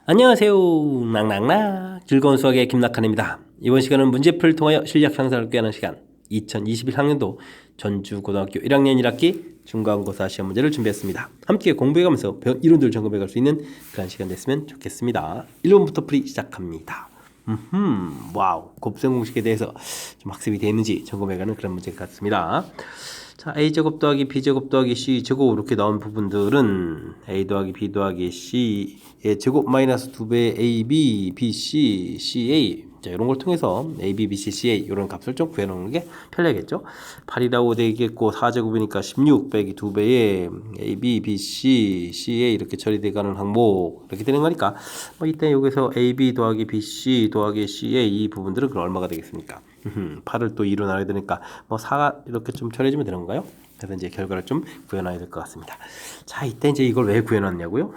안녕하세요. 낙낙낙 즐거운 수학의 김낙한입니다. 이번 시간은 문제풀이를 통하여 실력 향상을 꾀하는 시간 2021학년도 전주고등학교 1학년 1학기 중간고사 시험 문제를 준비했습니다. 함께 공부해가면서 배운 이론들 점검해갈 수 있는 그런 시간 됐으면 좋겠습니다. 1번부터 풀이 시작합니다. 와우, 곱셈 공식에 대해서 좀 학습이 되는지 점검해가는 그런 문제 같습니다. 자, a제곱 더하기 b제곱 더하기 c제곱 이렇게 나온 부분들은 a 더하기 b 더하기 c의 제곱 마이너스 2배의 ab, bc, ca 자, 이런 걸 통해서 a, b, b, c, ca 이런 값을 좀 구해놓는 게 편리하겠죠. 8이라고 되겠고 4제곱이니까 16 빼기 2배의 a, b, b, c, ca 이렇게 처리돼가는 항목 이렇게 되는 거니까 뭐 이때 여기서 a, b 더하기 b, c 더하기 ca 이 부분들은 그럼 얼마가 되겠습니까? 8을 또 2로 나눠야 되니까 뭐 4가 이렇게 좀 처리해주면 되는 건가요? 그래서 이제 결과를 좀 구해놔야 될 것 같습니다. 자, 이때 이제 이걸 왜 구해놨냐고요?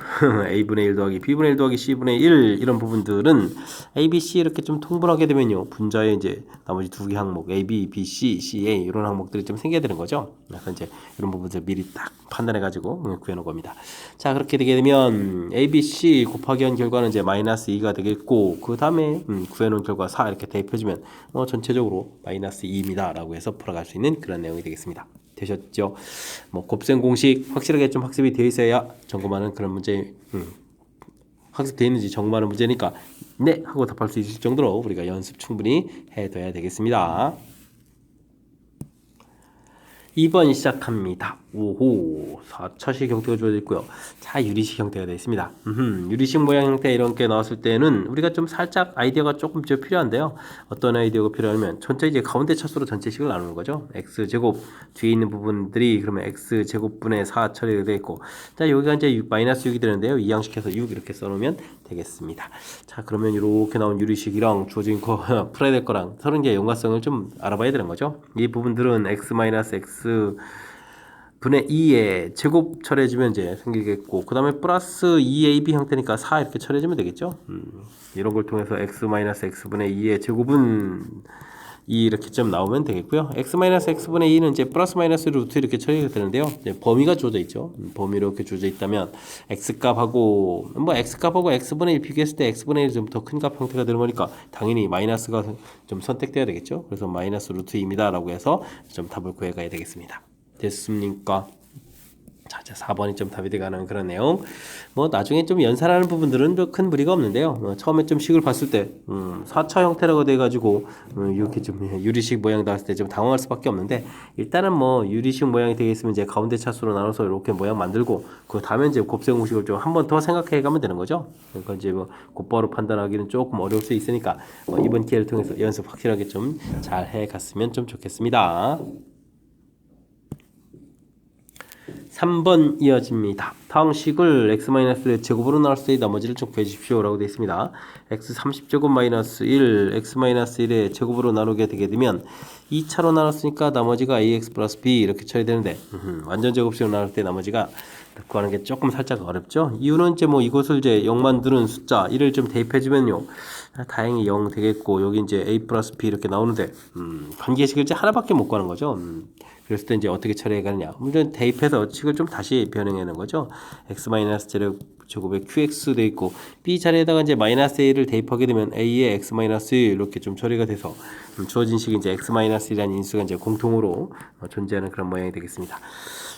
a분의 1 더하기 b분의 1 더하기 c분의 1 이런 부분들은 a, b, c 이렇게 좀 통분하게 되면요 분자에 이제 나머지 두 개 항목 a, b, b, c, c, a 이런 항목들이 좀 생겨야 되는 거죠. 그래서 이제 이런 부분들 미리 딱 판단해가지고 구해놓은 겁니다. 자, 그렇게 되게 되면 a, b, c 곱하기 한 결과는 이제 마이너스 2가 되겠고 그 다음에 구해놓은 결과 4 이렇게 대입해주면 전체적으로 마이너스 2입니다 라고 해서 풀어갈 수 있는 그런 내용이 되겠습니다. 되셨죠? 뭐 곱셈 공식 확실하게 좀 학습이 되어 있어야 점검하는 그런 문제 학습되어 있는지 점검하는 문제니까 네 하고 답할 수 있을 정도로 우리가 연습 충분히 해둬야 되겠습니다. 2번 시작합니다. 오호, 4차식 형태가 주어져 있고요. 자, 유리식 형태가 되어 있습니다. 유리식 모양 형태 이런 게 나왔을 때는 우리가 좀 살짝 아이디어가 조금 필요한데요. 어떤 아이디어가 필요하냐면 전체 이제 가운데 차수로 전체식을 나누는 거죠. x제곱 뒤에 있는 부분들이 그러면 x제곱분의 4 처리가 되어 있고 자, 여기가 이제 마이너스 6이 되는데요. 이항식해서 6 이렇게 써놓으면 되겠습니다. 자, 그러면 이렇게 나온 유리식이랑 주어진 거 풀어야 될 거랑 서로 이제 연관성을 좀 알아봐야 되는 거죠. 이 부분들은 x 분의 2에 제곱 처리해주면 이제 생기겠고 그 다음에 플러스 2ab 형태니까 4 이렇게 처리해주면 되겠죠. 이런 걸 통해서 x-x분의 2의 제곱은 2 이렇게 점 나오면 되겠고요. x-x분의 2는 이제 플러스 마이너스 루트 이렇게 처리가 되는데요. 이제 범위가 주어져 있죠. 범위 이렇게 주어져 있다면 x값하고 뭐 x값하고 x분의 1 비교했을 때 x분의 1이 좀 더 큰 값 형태가 되는 거니까 당연히 마이너스가 좀 선택돼야 되겠죠. 그래서 마이너스 루트 2입니다 라고 해서 좀 답을 구해가야 되겠습니다. 됐습니까? 자, 4번이 좀 답이 돼가는 그런 내용. 뭐 나중에 좀 연산하는 부분들은 큰 무리가 없는데요. 처음에 좀 식을 봤을 때 4차 형태라고 돼가지고 이렇게 좀 유리식 모양 나왔을 때 좀 당황할 수밖에 없는데 일단은 뭐 유리식 모양이 되겠으면 이제 가운데 차수로 나눠서 이렇게 모양 만들고 그 다음에 이제 곱셈 공식을 좀 한 번 더 생각해 가면 되는 거죠. 그러니까 이제 뭐 곧바로 판단하기는 조금 어려울 수 있으니까 이번 기회를 통해서 연습 확실하게 좀 잘 해갔으면 좀 좋겠습니다. 3번 이어집니다. 다음 식을 x-의 제곱으로 나눌 때 나머지를 좀 구해주십시오 라고 되어 있습니다. x 30제곱 마이너스 1 x-1의 제곱으로 나누게 되게 되면 2차로 나눴으니까 나머지가 ax 플러스 b 이렇게 처리되는데 완전 제곱식으로 나눌 때 나머지가 구하는 게 조금 살짝 어렵죠. 이유는 이제 뭐 이것을 이제 0만 두는 숫자 1을 좀 대입해주면요 다행히 0 되겠고 여기 이제 a 플러스 b 이렇게 나오는데 관계식을 이제 하나밖에 못 구하는 거죠. 그랬을 때 이제 어떻게 처리해 가느냐. 물론 대입해서 식을 좀 다시 변형해 놓은 거죠. x-제곱에 qx 돼 있고 b 자리에다가 이제 마이너스 a를 대입하게 되면 a에 x-1 이렇게 좀 처리가 돼서 주어진 식이 이제 x-1이라는 인수가 이제 공통으로 존재하는 그런 모양이 되겠습니다.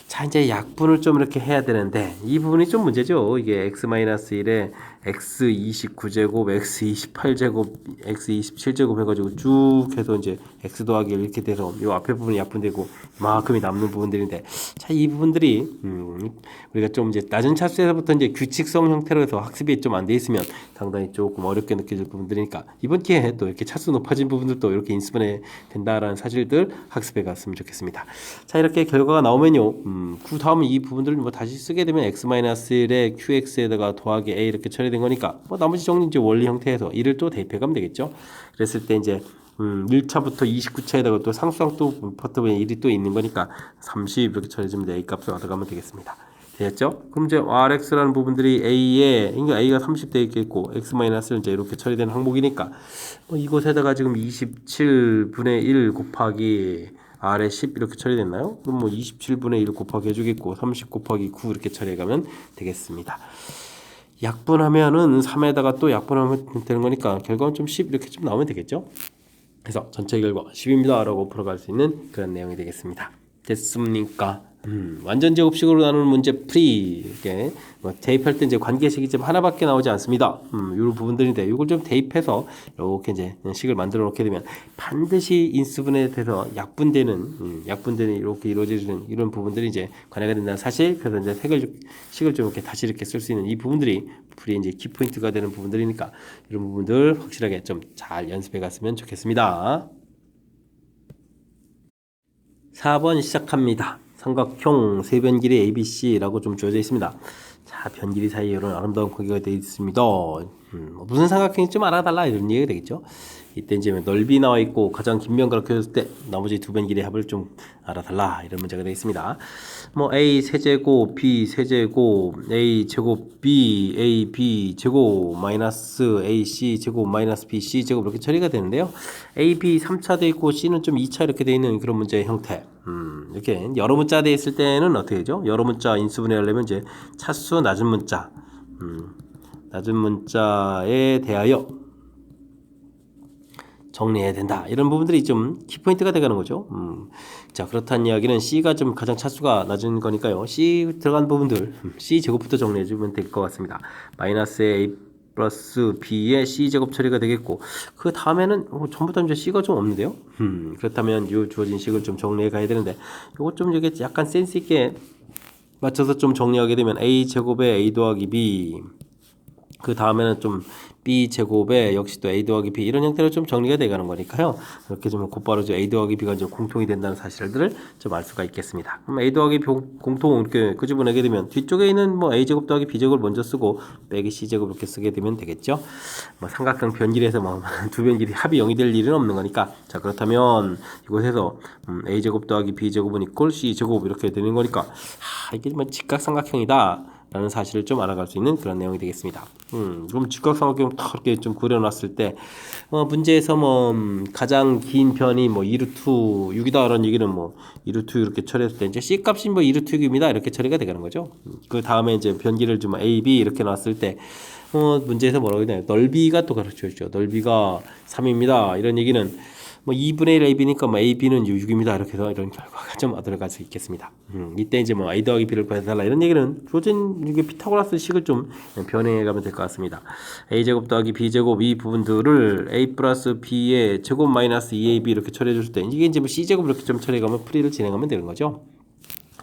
자, 이제 약분을 좀 이렇게 해야 되는데 이 부분이 좀 문제죠. 이게 x-1에 x29제곱, x28제곱, x27제곱 해가지고 쭉 해서 이제 x 더하기 1 이렇게 돼서 이 앞에 부분이 약분되고 이만큼이 남는 부분들인데 자, 이 부분들이 우리가 좀 이제 낮은 차수에서부터 이제 규칙성 형태로 해서 학습이 좀 안 돼 있으면 상당히 조금 어렵게 느껴질 부분들이니까 이번 기회에 또 이렇게 차수 높아진 부분들도 이렇게 인수분해 된다라는 사실들 학습해 갔으면 좋겠습니다. 자, 이렇게 결과가 나오면요. 그 다음에 이 부분들을 뭐 다시 쓰게 되면 x-1의 qx에다가 더하기 a 이렇게 처리된 거니까 뭐 나머지 정리 이제 원리 형태에서 1을 또 대입해 가면 되겠죠. 그랬을 때 이제 1차부터 29차에다가 또 상수항 또 퍼트에 1이 또 있는 거니까 30 이렇게 처리해주면 a 값을 얻어가면 되겠습니다. 되겠죠? 그럼 이제 rx라는 부분들이 a에 그러니까 a가 30 돼 있겠고 x-는 이제 이렇게 처리된 항목이니까 이곳에다가 지금 27분의 1 곱하기 r에 10 이렇게 처리됐나요? 그럼 뭐 27분의 1 곱하기 해주겠고 30 곱하기 9 이렇게 처리해가면 되겠습니다. 약분하면은 3에다가 또 약분하면 되는 거니까 결과는 좀 10 이렇게 좀 나오면 되겠죠. 그래서 전체 결과 10입니다 라고 풀어갈 수 있는 그런 내용이 되겠습니다. 됐습니까? 완전 제곱식으로 나누는 문제 풀이. 이렇게 뭐 대입할 때 이제 관계식이 좀 하나밖에 나오지 않습니다. 이런 부분들인데 이걸 좀 대입해서 이렇게 이제 식을 만들어 놓게 되면 반드시 인수분해에 대해서 약분되는 이렇게 이루어지는 이런 부분들이 이제 관해가 된다는 사실. 그래서 이제 식을 좀 이렇게 다시 이렇게 쓸 수 있는 이 부분들이 풀이 이제 키포인트가 되는 부분들이니까 이런 부분들 확실하게 좀 잘 연습해 갔으면 좋겠습니다. 4번 시작합니다. 삼각형 세 변길이 ABC라고 좀 주어져 있습니다. 자, 변길이 사이에 이런 아름다운 관계가 되어 있습니다. 무슨 삼각형인지 좀 알아달라 이런 얘기가 되겠죠. 이때 이제 넓이 나와 있고 가장 긴 변 가르쳐줬을 때 나머지 두 변길의 합을 좀 알아달라 이런 문제가 되겠습니다. 뭐 A 세제곱 B 세제곱 A 제곱 B A B 제곱 마이너스 AC 제곱 마이너스 BC 제곱 이렇게 처리가 되는데요. A, B 3차 돼 있고 C는 좀 2차 이렇게 돼 있는 그런 문제의 형태. 이렇게 여러 문자 돼 있을 때는 어떻게 되죠? 여러 문자 인수분해하려면 이제 차수 낮은 문자, 낮은 문자에 대하여 정리해야 된다. 이런 부분들이 좀 키포인트가 돼가는 거죠. 자, 그렇다는 이야기는 C가 좀 가장 차수가 낮은 거니까요. C 들어간 부분들, C 제곱부터 정리해주면 될 것 같습니다. 마이너스 A 플러스 B의 C 제곱 처리가 되겠고, 그 다음에는 전부 다 이제 C가 좀 없는데요. 그렇다면 이 주어진 식을 좀 정리해 가야 되는데, 이거 좀 이게 약간 센스 있게 맞춰서 좀 정리하게 되면 A 제곱에 A 더하기 B, 그 다음에는 좀 B 제곱에 역시 또 A 더하기 B 이런 형태로 좀 정리가 돼가는 거니까요. 이렇게 좀 곧바로 A 더하기 B가 이제 공통이 된다는 사실들을 좀 알 수가 있겠습니다. 그럼 A 더하기 B 공통 이렇게 끄집어내게 되면 뒤쪽에 있는 뭐 A 제곱 더하기 B 제곱을 먼저 쓰고 빼기 C 제곱 이렇게 쓰게 되면 되겠죠. 뭐 삼각형 변길에서 뭐 두 변길이 합이 0이 될 일은 없는 거니까. 자, 그렇다면 이곳에서 A 제곱 더하기 B 제곱은 이꼴 C 제곱 이렇게 되는 거니까 이게 뭐 직각삼각형이다 라는 사실을 좀 알아갈 수 있는 그런 내용이 되겠습니다. 그럼 직각삼각형 탁 이렇게 좀 그려놨을 때 문제에서 뭐 가장 긴 편이 뭐 2루트 6이다 라는 얘기는 뭐 2루트 이렇게 처리했을 때 이제 C 값이 뭐 2루트 6입니다 이렇게 처리가 되는 거죠. 그 다음에 이제 변기를 좀 A, B 이렇게 놨을 때 문제에서 뭐라고 했나요? 넓이가 또 가르쳐 주죠. 넓이가 3입니다. 이런 얘기는 뭐 2분의 1 AB니까 뭐 AB는 6입니다. 이렇게 해서 이런 결과가 좀 들어갈 수 있겠습니다. 이때 이제 뭐 A 더하기 B를 구해달라 이런 얘기는 주어진 이게 피타고라스 식을 좀 변해가면 될 것 같습니다. A 제곱 더하기 B 제곱 이 부분들을 A 플러스 B의 제곱 마이너스 2AB 이렇게 처리해 줄 때 이게 이제 뭐 C 제곱 이렇게 좀 처리해가면 풀이를 진행하면 되는 거죠.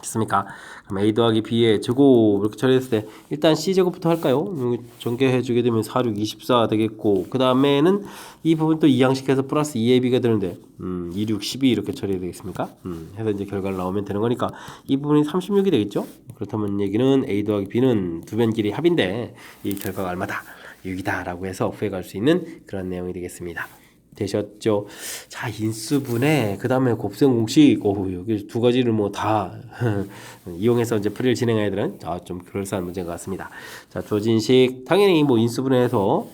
됐습니까? 그럼 A 더하기 B의 제곱 이렇게 처리했을 때 일단 C 제곱부터 할까요? 전개해 주게 되면 4, 6, 24 되겠고 그 다음에는 이 부분 또 이항식해서 플러스 2AB가 되는데 2, 6, 12 이렇게 처리해야 되겠습니까? 해서 이제 결과를 나오면 되는 거니까 이 부분이 36이 되겠죠? 그렇다면 얘기는 A 더하기 B는 두 변끼리 합인데 이 결과가 얼마다? 6이다 라고 해서 구해갈 수 있는 그런 내용이 되겠습니다. 되셨죠? 자, 인수분해, 그 다음에 곱셈 공식, 여기 두 가지를 뭐 다 이용해서 이제 풀이를 진행해야 되는, 좀 그럴싸한 문제인 것 같습니다. 자, 조진식, 당연히 뭐 인수분해에서,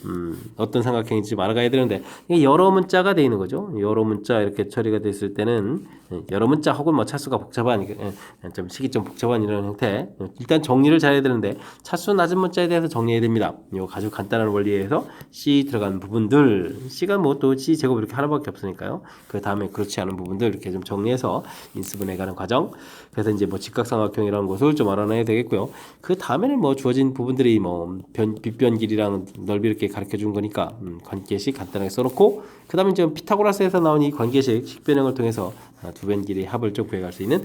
어떤 삼각형인지 좀 알아가야 되는데, 이게 여러 문자가 되어 있는 거죠. 여러 문자 이렇게 처리가 됐을 때는, 여러 문자 혹은 뭐 차수가 복잡한, 좀 식이 좀 복잡한 이런 형태, 일단 정리를 잘해야 되는데, 차수 낮은 문자에 대해서 정리해야 됩니다. 이거 아주 간단한 원리에서 C 들어간 부분들, C가 뭐 또 C 제곱 이렇게 하나밖에 없으니까요. 그 다음에 그렇지 않은 부분들 이렇게 좀 정리해서 인수분해 가는 과정. 그래서 이제 뭐 직각삼각형이라는 것을 좀 알아내야 되겠고요. 그 다음에는 뭐 주어진 부분들이 뭐 빗변 길이랑 넓이 이렇게 가르쳐 준 거니까 관계식 간단하게 써놓고 그 다음에 이제 피타고라스에서 나온 이 관계식 식변형을 통해서 두 변 길이 합을 좀 구해갈 수 있는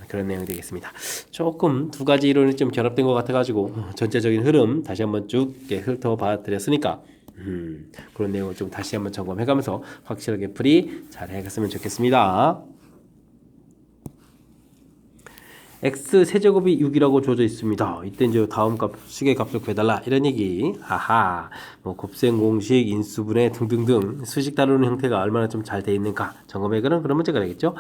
그런 내용이 되겠습니다. 조금 두 가지 이론이 좀 결합된 것 같아가지고 전체적인 흐름 다시 한번 쭉 훑어봐 드렸으니까. 그런 내용을 좀 다시 한번 점검해가면서 확실하게 풀이 잘 해갔으면 좋겠습니다. x 세제곱이 6이라고 주어져 있습니다. 이때 이제 다음 식의 값을 구해달라 이런 얘기. 하하. 뭐 곱셈 공식, 인수분해 등등등 수식 다루는 형태가 얼마나 좀 잘 돼 있는가 점검해가는 그런 문제가 되겠죠.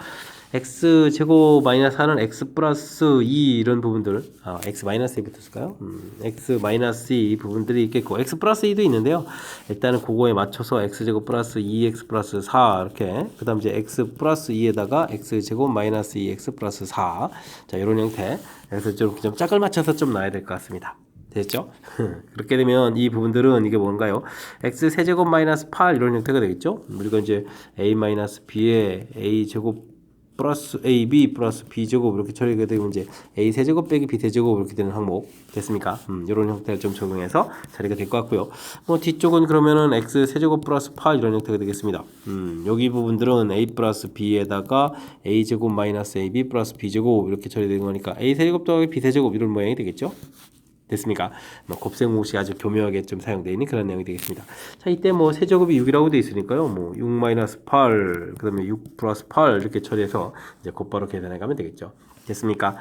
x 제곱 마이너스 4는 x 플러스 2 이런 부분들, x 마이너스 2부터 쓸까요? x 마이너스 2 부분들이 있겠고 x 플러스 2도 있는데요. 일단은 그거에 맞춰서 x 제곱 플러스 2x 플러스 4 이렇게 그 다음 이제 x 플러스 2에다가 x 제곱 마이너스 2x 플러스 4 자 이런 형태. 그래서 좀 짝을 맞춰서 좀 놔야 될 것 같습니다. 됐죠? 그렇게 되면 이 부분들은 이게 뭔가요? x 세제곱 마이너스 8 이런 형태가 되겠죠? 그리고 이제 a 마이너스 b에 a 제곱 플러스 ab 플러스 b 제곱 이렇게 처리가 되면 이제 a 세제곱 빼기 b 세제곱 이렇게 되는 항목 됐습니까? 이런 형태를 좀 적용해서 처리가 될 것 같고요. 뭐 뒤쪽은 그러면은 x 세제곱 플러스 8 이런 형태가 되겠습니다. 여기 부분들은 a 플러스 b에다가 a 제곱 마이너스 ab 플러스 b 제곱 이렇게 처리되는 거니까 a 세제곱 더하기 b 세제곱 이런 모양이 되겠죠? 됐습니까? 뭐 곱셈공식이 아주 교묘하게 좀 사용되어 있는 그런 내용이 되겠습니다. 자, 이때 뭐 세제곱이 6이라고 되어 있으니까요. 뭐 6 마이너스 8, 그 다음에 6 플러스 8 이렇게 처리해서 이제 곧바로 계산해 가면 되겠죠. 됐습니까?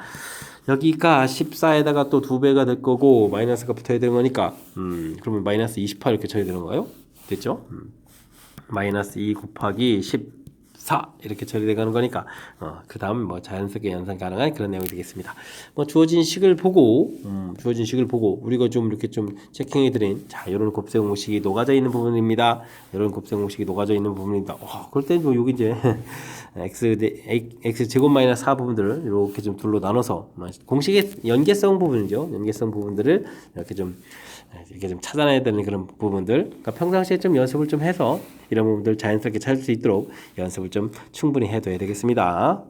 여기가 14에다가 또 2배가 될 거고 마이너스가 붙어야 되는 거니까 그러면 마이너스 28 이렇게 처리되는 거예요. 됐죠? 마이너스 2 곱하기 14 이렇게 처리되가는 거니까 그 다음 뭐 자연스럽게 연산 가능한 그런 내용이 되겠습니다. 뭐 주어진 식을 보고 우리가 좀 이렇게 좀 체킹해 드린 자 이런 곱셈 공식이 녹아져 있는 부분입니다. 이런 곱셈 공식이 녹아져 있는 부분입니다. 그럴 때 뭐 여기 이제 x 제곱 마이너스 4 부분들을 이렇게 좀 둘로 나눠서 공식의 연계성 부분이죠. 연계성 부분들을 이렇게 좀 찾아내야 되는 그런 부분들, 그러니까 평상시에 좀 연습을 좀 해서 이런 부분들 자연스럽게 찾을 수 있도록 연습을 좀 충분히 해둬야 되겠습니다.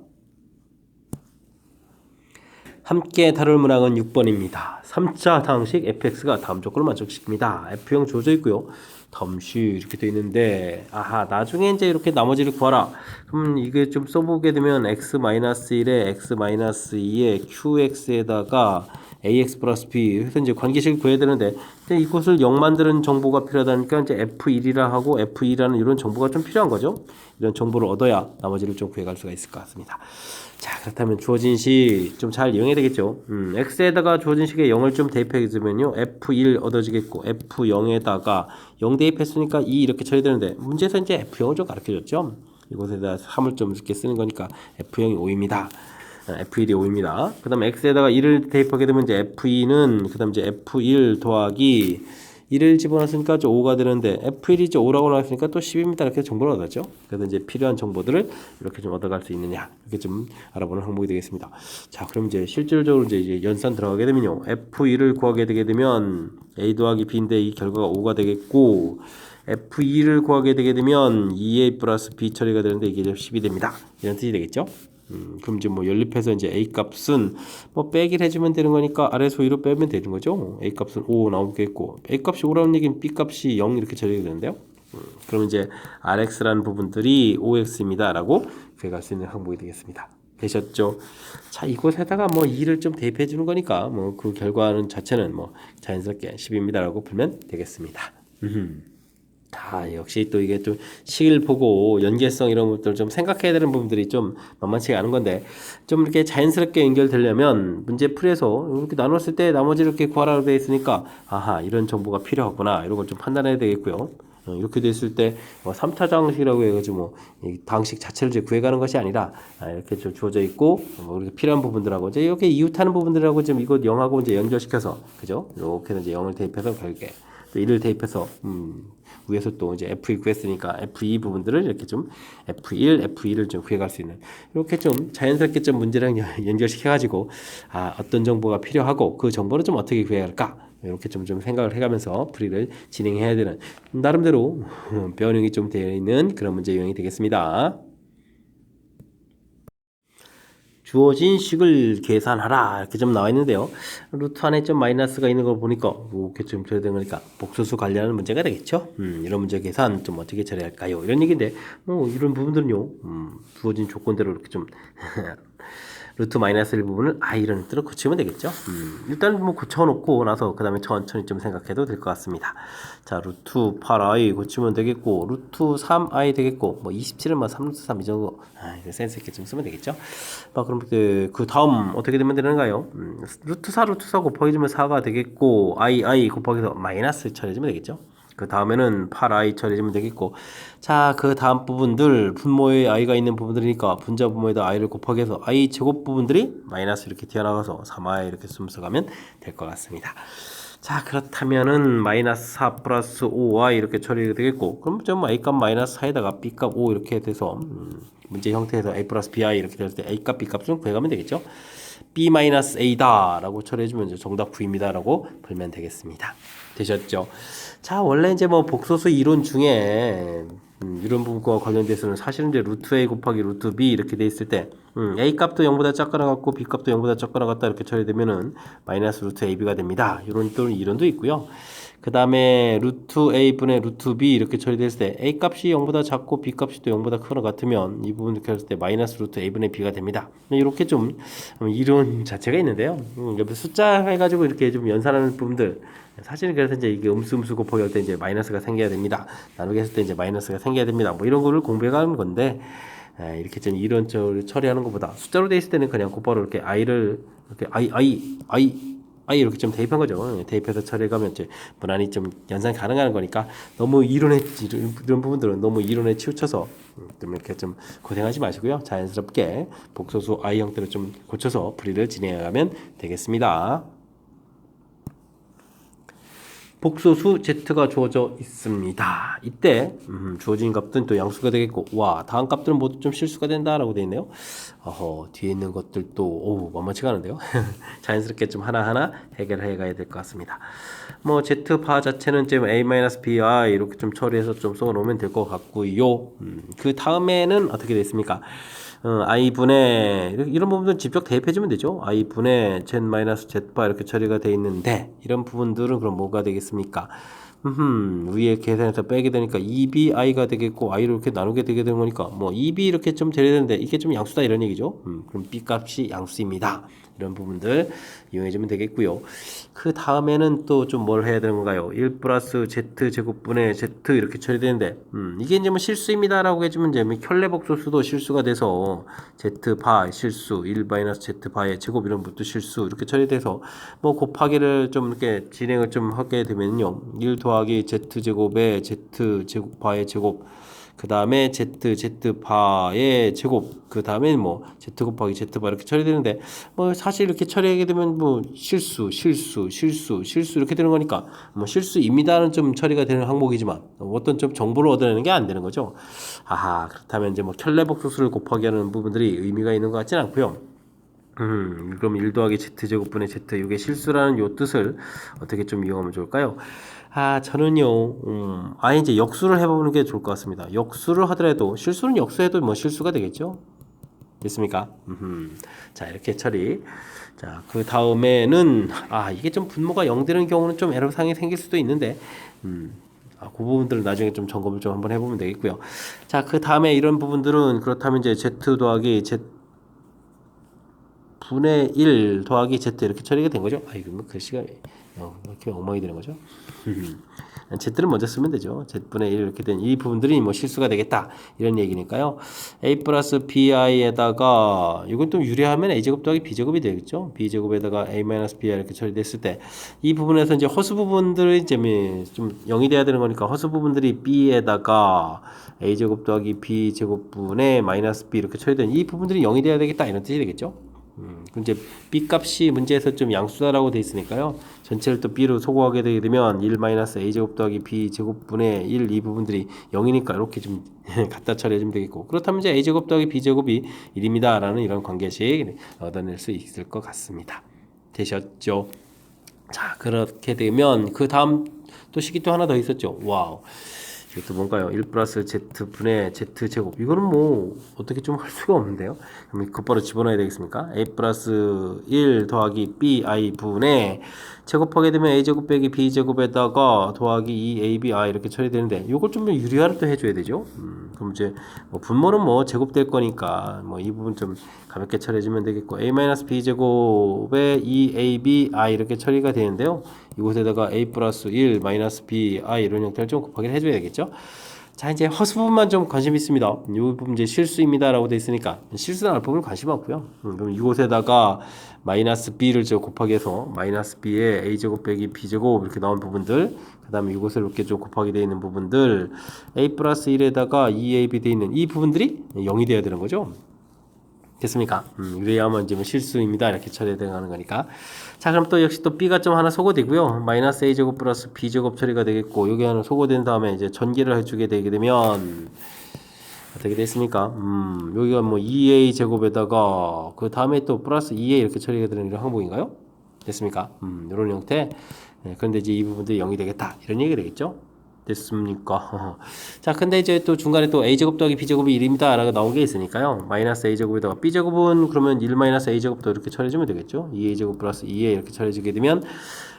함께 다룰 문항은 6번입니다. 3차 상식 fx가 다음 조건을 만족시킵니다. f형 주어져 있고요. 덤시 이렇게 되어 있는데 나중에 이제 이렇게 나머지를 구하라. 그럼 이게 좀 써보게 되면 x-1에 x-2에 qx에다가 ax 플러스 b 해서 이제 관계식을 구해야 되는데 이것을 0 만드는 정보가 필요하다니까 이제 f1이라 하고 f2라는 이런 정보가 좀 필요한 거죠. 이런 정보를 얻어야 나머지를 좀 구해갈 수가 있을 것 같습니다. 자, 그렇다면 주어진 식 좀 잘 이용해야 되겠죠. x에다가 주어진 식에 0을 좀 대입해 주면요 f1 얻어지겠고 f0에다가 0 대입했으니까 2 이렇게 처리되는데 문제에서 이제 f0을 좀 가르쳐 줬죠. 이곳에다 3을 좀 이렇게 쓰는 거니까 f0이 5입니다. f1이 5입니다. 그 다음에 x에다가 1을 대입하게 되면 이제 f2는 그 다음 이제 f1 더하기 1을 집어넣었으니까 5가 되는데 f1이 이제 5라고 나왔으니까 또 10입니다. 이렇게 정보를 얻었죠. 그래서 이제 필요한 정보들을 이렇게 좀 얻어갈 수 있느냐 이렇게 좀 알아보는 항목이 되겠습니다. 자, 그럼 이제 실질적으로 이제 연산 들어가게 되면요 f1을 구하게 되게 되면 a 더하기 b인데 이 결과가 5가 되겠고 f2를 구하게 되게 되면 2a 플러스 b 처리가 되는데 이게 10이 됩니다. 이런 뜻이 되겠죠. 그럼 이제 뭐 연립해서 이제 a 값은 뭐 빼기를 해주면 되는 거니까 아래에서 위로 빼면 되는 거죠. a 값은 5 나오겠고 a 값이 5라는 얘기는 b 값이 0 이렇게 처리가 되는데요. 그럼 이제 rx라는 부분들이 5x입니다라고 구해갈 수 있는 항목이 되겠습니다. 되셨죠? 자, 이곳에다가 뭐 2를 좀 대입해 주는 거니까 뭐 그 결과는 자체는 뭐 자연스럽게 10입니다라고 풀면 되겠습니다. 역시 또 이게 좀 식을 보고 연계성 이런 것들 좀 생각해야 되는 부분들이 좀 만만치가 않은 건데 좀 이렇게 자연스럽게 연결되려면 문제 풀이해서 이렇게 나눴을 때 나머지 이렇게 구하라고 되어 있으니까 이런 정보가 필요하구나 이런 걸 좀 판단해야 되겠고요. 이렇게 됐을 때 3차 방식이라고 해가지고 뭐 이 방식 자체를 이제 구해가는 것이 아니라 이렇게 좀 주어져 있고 이렇게 필요한 부분들하고 이제 이렇게 이웃하는 부분들하고 좀 이거 0하고 이제 연결시켜서 그죠? 이렇게 이제 0을 대입해서 결국에 또 1을 대입해서 위에서 또 이제 F2 구했으니까 F2 부분들을 이렇게 좀 F1, F2를 좀 구해갈 수 있는 이렇게 좀 자연스럽게 좀 문제랑 연결시켜가지고 어떤 정보가 필요하고 그 정보를 좀 어떻게 구해야 할까 이렇게 좀 생각을 해가면서 풀이를 진행해야 되는 나름대로 변형이 좀 되어 있는 그런 문제 유형이 되겠습니다. 주어진 식을 계산하라 이렇게 좀 나와 있는데요. 루트 안에 좀 마이너스가 있는 걸 보니까 이렇게 좀 처리된 거니까 복소수 관리하는 문제가 되겠죠. 이런 문제 계산 좀 어떻게 처리할까요? 이런 얘기인데 이런 부분들은요 주어진 조건대로 이렇게 좀 루트 마이너스 1 부분을 이런 뜻으로 고치면 되겠죠. 일단 뭐 고쳐놓고 나서 그 다음에 천천히 좀 생각해도 될 것 같습니다. 자, 루트 8i 고치면 되겠고, 루트 3i 되겠고, 뭐 27은 뭐 3루트 3 이 정도, 이거 센스 있게 좀 쓰면 되겠죠. 그럼 그 다음 어떻게 되면 되는가요? 루트 4 곱하기 주면 4가 되겠고, i 곱하기서 마이너스 처리해주면 되겠죠. 그 다음에는 8i 처리해주면 되겠고, 자, 그 다음 부분들 분모에 i가 있는 부분들이니까 분자 분모에다 i를 곱하기 해서 i 제곱 부분들이 마이너스 이렇게 튀어나가서 3i 이렇게 쓰면서 가면 될 것 같습니다. 자, 그렇다면은 마이너스 4 플러스 5y 이렇게 처리가 되겠고, 그럼 좀 a 값 마이너스 4에다가 b 값 5 이렇게 돼서 문제 형태에서 a 플러스 bi 이렇게 될 때 a 값 b 값을 구해가면 되겠죠. B-A다 라고 처리해주면 이제 정답 9입니다 라고 풀면 되겠습니다. 되셨죠? 자, 원래 이제 뭐 복소수 이론 중에 이런 부분과 관련돼서는 사실은 이제 루트 A 곱하기 루트 B 이렇게 돼 있을 때 A 값도 0보다 작거나 같고 B 값도 0보다 작거나 같다 이렇게 처리되면은 마이너스 루트 AB가 됩니다. 이런 또 이론도 있고요. 그 다음에 루트 A분의 루트 B 이렇게 처리됐을 때 A 값이 0보다 작고 B 값이 또 0보다 크거나 같으면 이 부분 이렇게 했을 때 마이너스 루트 A분의 B가 됩니다. 이렇게 좀 이론 자체가 있는데요. 옆에 숫자 해가지고 이렇게 좀 연산하는 부분들 사실은 그래서 이제 이게 음수 곱하기 할 때 이제 마이너스가 생겨야 됩니다. 나누기 했을 때 이제 마이너스가 생겨야 됩니다. 뭐 이런 거를 공부해가는 건데 이렇게 좀 이런 처리하는 것보다 숫자로 돼 있을 때는 그냥 곧바로 이렇게 i를 이렇게 i 이렇게 좀 대입한 거죠. 대입해서 처리해가면 이제 무난히 좀 연산이 가능한 거니까 너무 이런 부분들은 너무 이론에 치우쳐서 좀 이렇게 좀 고생하지 마시고요. 자연스럽게 복소수 i 형태로 좀 고쳐서 풀이를 진행해가면 되겠습니다. 복소수 z가 주어져 있습니다. 이때 주어진 값들은 또 양수가 되겠고 와 다음 값들은 모두 좀 실수가 된다라고 되어 있네요. 뒤에 있는 것들도 만만치가 않은데요. 자연스럽게 좀 하나하나 해결해 가야 될 것 같습니다. 뭐 z바 자체는 좀 a-bi 이렇게 좀 처리해서 좀 써 놓으면 될 것 같고요. 그 다음에는 어떻게 됐습니까? i분의 이런 부분들은 직접 대입해주면 되죠. i분의 z-z바 이렇게 처리가 되어 있는데 이런 부분들은 그럼 뭐가 되겠습니까? 위에 계산해서 빼게 되니까 2bi가 되겠고 i로 이렇게 나누게 되게 되는 거니까 뭐 2b 이렇게 좀 돼야 되는데 이게 좀 양수다 이런 얘기죠. 그럼 b 값이 양수입니다. 이런 부분들 이용해주면 되겠고요. 그 다음에는 또 좀 뭘 해야 되는 건가요? 1 플러스 z 제곱분의 z 이렇게 처리되는데 이게 이제 뭐 실수입니다 라고 해주면 이제 켤레복소수도 실수가 돼서 z바 실수 1 마이너스 z바의 제곱 이런 것도 실수 이렇게 처리돼서 뭐 곱하기를 좀 이렇게 진행을 좀 하게 되면요 1 더하기 z제곱에 z제곱바의 제곱 그 다음에 z바의 제곱 그 다음에 뭐 z 곱하기 z바 이렇게 처리되는데 뭐 사실 이렇게 처리하게 되면 뭐 실수 이렇게 되는 거니까 뭐 실수입니다는 좀 처리가 되는 항목이지만 어떤 좀 정보를 얻어내는 게 안 되는 거죠. 그렇다면 이제 뭐 켤레복소수를 곱하기 하는 부분들이 의미가 있는 것 같지는 않고요. 그럼 1 더하기 z제곱분의 z 이게 실수라는 요 뜻을 어떻게 좀 이용하면 좋을까요? 저는요, 이제 역수를 해보는 게 좋을 것 같습니다. 역수를 하더라도, 실수는 역수해도 뭐 실수가 되겠죠? 됐습니까? 자, 이렇게 처리. 자, 그 다음에는, 이게 좀 분모가 0 되는 경우는 좀 애로사항이 생길 수도 있는데, 그 부분들을 나중에 좀 점검을 좀 한번 해보면 되겠고요. 자, 그 다음에 이런 부분들은 그렇다면 이제 z 더하기 z 분의 1 더하기 z 이렇게 처리가 된 거죠. 이거 뭐 글씨가 이렇게 엉망이 되는 거죠. z를 먼저 쓰면 되죠. z분의 1 이렇게 된 이 부분들이 뭐 실수가 되겠다 이런 얘기니까요. a 플러스 bi에다가 이건 또 유리하면 a제곱 더하기 b제곱이 되겠죠. b제곱에다가 a 마이너스 bi 이렇게 처리됐을 때 이 부분에서 이제 허수 부분들이 이제 좀 0이 돼야 되는 거니까 허수 부분들이 b에다가 a제곱 더하기 b제곱분의 마이너스 b 이렇게 처리된 이 부분들이 0이 돼야 되겠다 이런 뜻이 되겠죠. 그럼 이제 b 값이 문제에서 좀 양수다라고 돼 있으니까요. 전체를 또 b로 소거하게 되게 되면 1 마이너스 a제곱 더하기 b제곱분의 1 이 부분들이 0이니까 이렇게 좀 갖다 처리해주면 되겠고 그렇다면 이제 a제곱 더하기 b제곱이 1입니다 라는 이런 관계식 얻어낼 수 있을 것 같습니다. 되셨죠? 자, 그렇게 되면 그 다음 또 식이 또 하나 더 있었죠. 와우. 이것도 뭔가요? 1 플러스 z분의 z제곱. 이거는 뭐 어떻게 좀 할 수가 없는데요. 그럼 곧바로 집어넣어야 되겠습니까? a 플러스 1 더하기 bi 분의 제곱하게 되면 a제곱 빼기 b제곱에다가 더하기 2ab 이렇게 처리되는데 이걸 좀 유리화를 또 해줘야 되죠. 그럼 이제 뭐 분모는 뭐 제곱될 거니까 뭐 이 부분 좀 가볍게 처리해주면 되겠고 a-b제곱에 2abi 이렇게 처리가 되는데요. 이곳에다가 a 플러스 1 마이너스 bi 이런 형태를 좀 곱하기 해줘야 되겠죠. 자, 이제 허수 부분만 좀 관심 있습니다. 이 부분 이제 실수입니다 라고 되어 있으니까 실수 나올 부분은 관심 없고요. 그럼 이곳에다가 마이너스 b를 곱하기 해서 마이너스 b에 a제곱 빼기 b제곱 이렇게 나온 부분들 그 다음에 이곳에 이렇게 좀 곱하기 되어 있는 부분들 a 플러스 1에다가 2ab 되어 있는 이 부분들이 0이 되어야 되는 거죠. 됐습니까? 이래야만 이제 뭐 실수입니다 이렇게 처리되는 거니까. 자, 그럼 또 역시 또 b가 좀 하나 소거되고요. 마이너스 a제곱 플러스 b제곱 처리가 되겠고 여기 하나 소거된 다음에 이제 전개를 해주게 되게 되면 어떻게 됐습니까? 여기가 뭐 2a 제곱에다가 그 다음에 또 플러스 2a 이렇게 처리가 되는 이런 항목인가요? 됐습니까? 이런 형태. 네, 그런데 이제 이 부분들이 0이 되겠다 이런 얘기가 되겠죠? 됐습니까? 자, 근데 이제 또 중간에 또 a 제곱 더하기 b제곱이 1입니다 라고 나온 게 있으니까요. 마이너스 a제곱에다가 b제곱은 그러면 1 마이너스 a제곱도 이렇게 처리해주면 되겠죠? 2a제곱 플러스 2a 이렇게 처리해주게 되면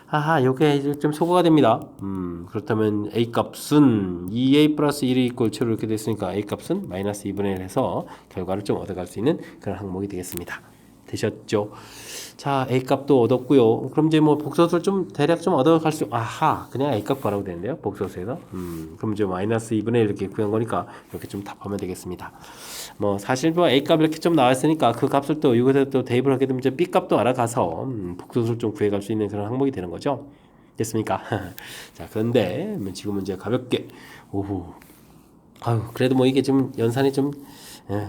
아하, 요게 좀 소거가 됩니다. 그렇다면 a 값은 2a 플러스 1이 이꼴 7 이렇게 됐으니까 a 값은 마이너스 2분의 1 해서 결과를 좀 얻어갈 수 있는 그런 항목이 되겠습니다. 되셨죠? 자, a 값도 얻었고요. 그럼 이제 뭐 복소수를 좀 대략 좀 얻어갈 수, 아하, 그냥 a 값 구하라고 되는데요. 복소수에서. 그럼 이제 마이너스 2분의 1 이렇게 구한 거니까 이렇게 좀 답하면 되겠습니다. 뭐 사실 뭐 a 값 이렇게 좀 나왔으니까 그 값을 또 이것에 또 대입을 하게 되면 이제 b 값도 알아가서 복소수를 좀 구해갈 수 있는 그런 항목이 되는 거죠. 됐습니까? 자, 그런데 지금은 이제 가볍게 오후. 아유, 그래도 뭐 이게 좀 연산이 좀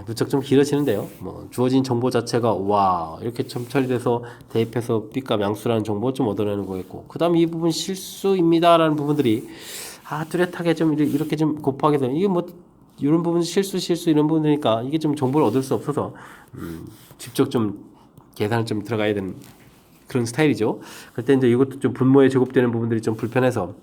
무척 좀 길어지는데요. 뭐 주어진 정보 자체가 와 이렇게 좀 처리돼서 대입해서 B값 양수라는 정보 좀 얻어내는 거겠고, 그다음 이 부분 실수입니다라는 부분들이 뚜렷하게 좀 이렇게 좀 곱하게 되면 이게 뭐 이런 부분 실수 이런 부분이니까 이게 좀 정보를 얻을 수 없어서 직접 좀 계산을 좀 들어가야 되는 그런 스타일이죠. 그때 이제 이것도 좀 분모에 제곱되는 부분들이 좀 불편해서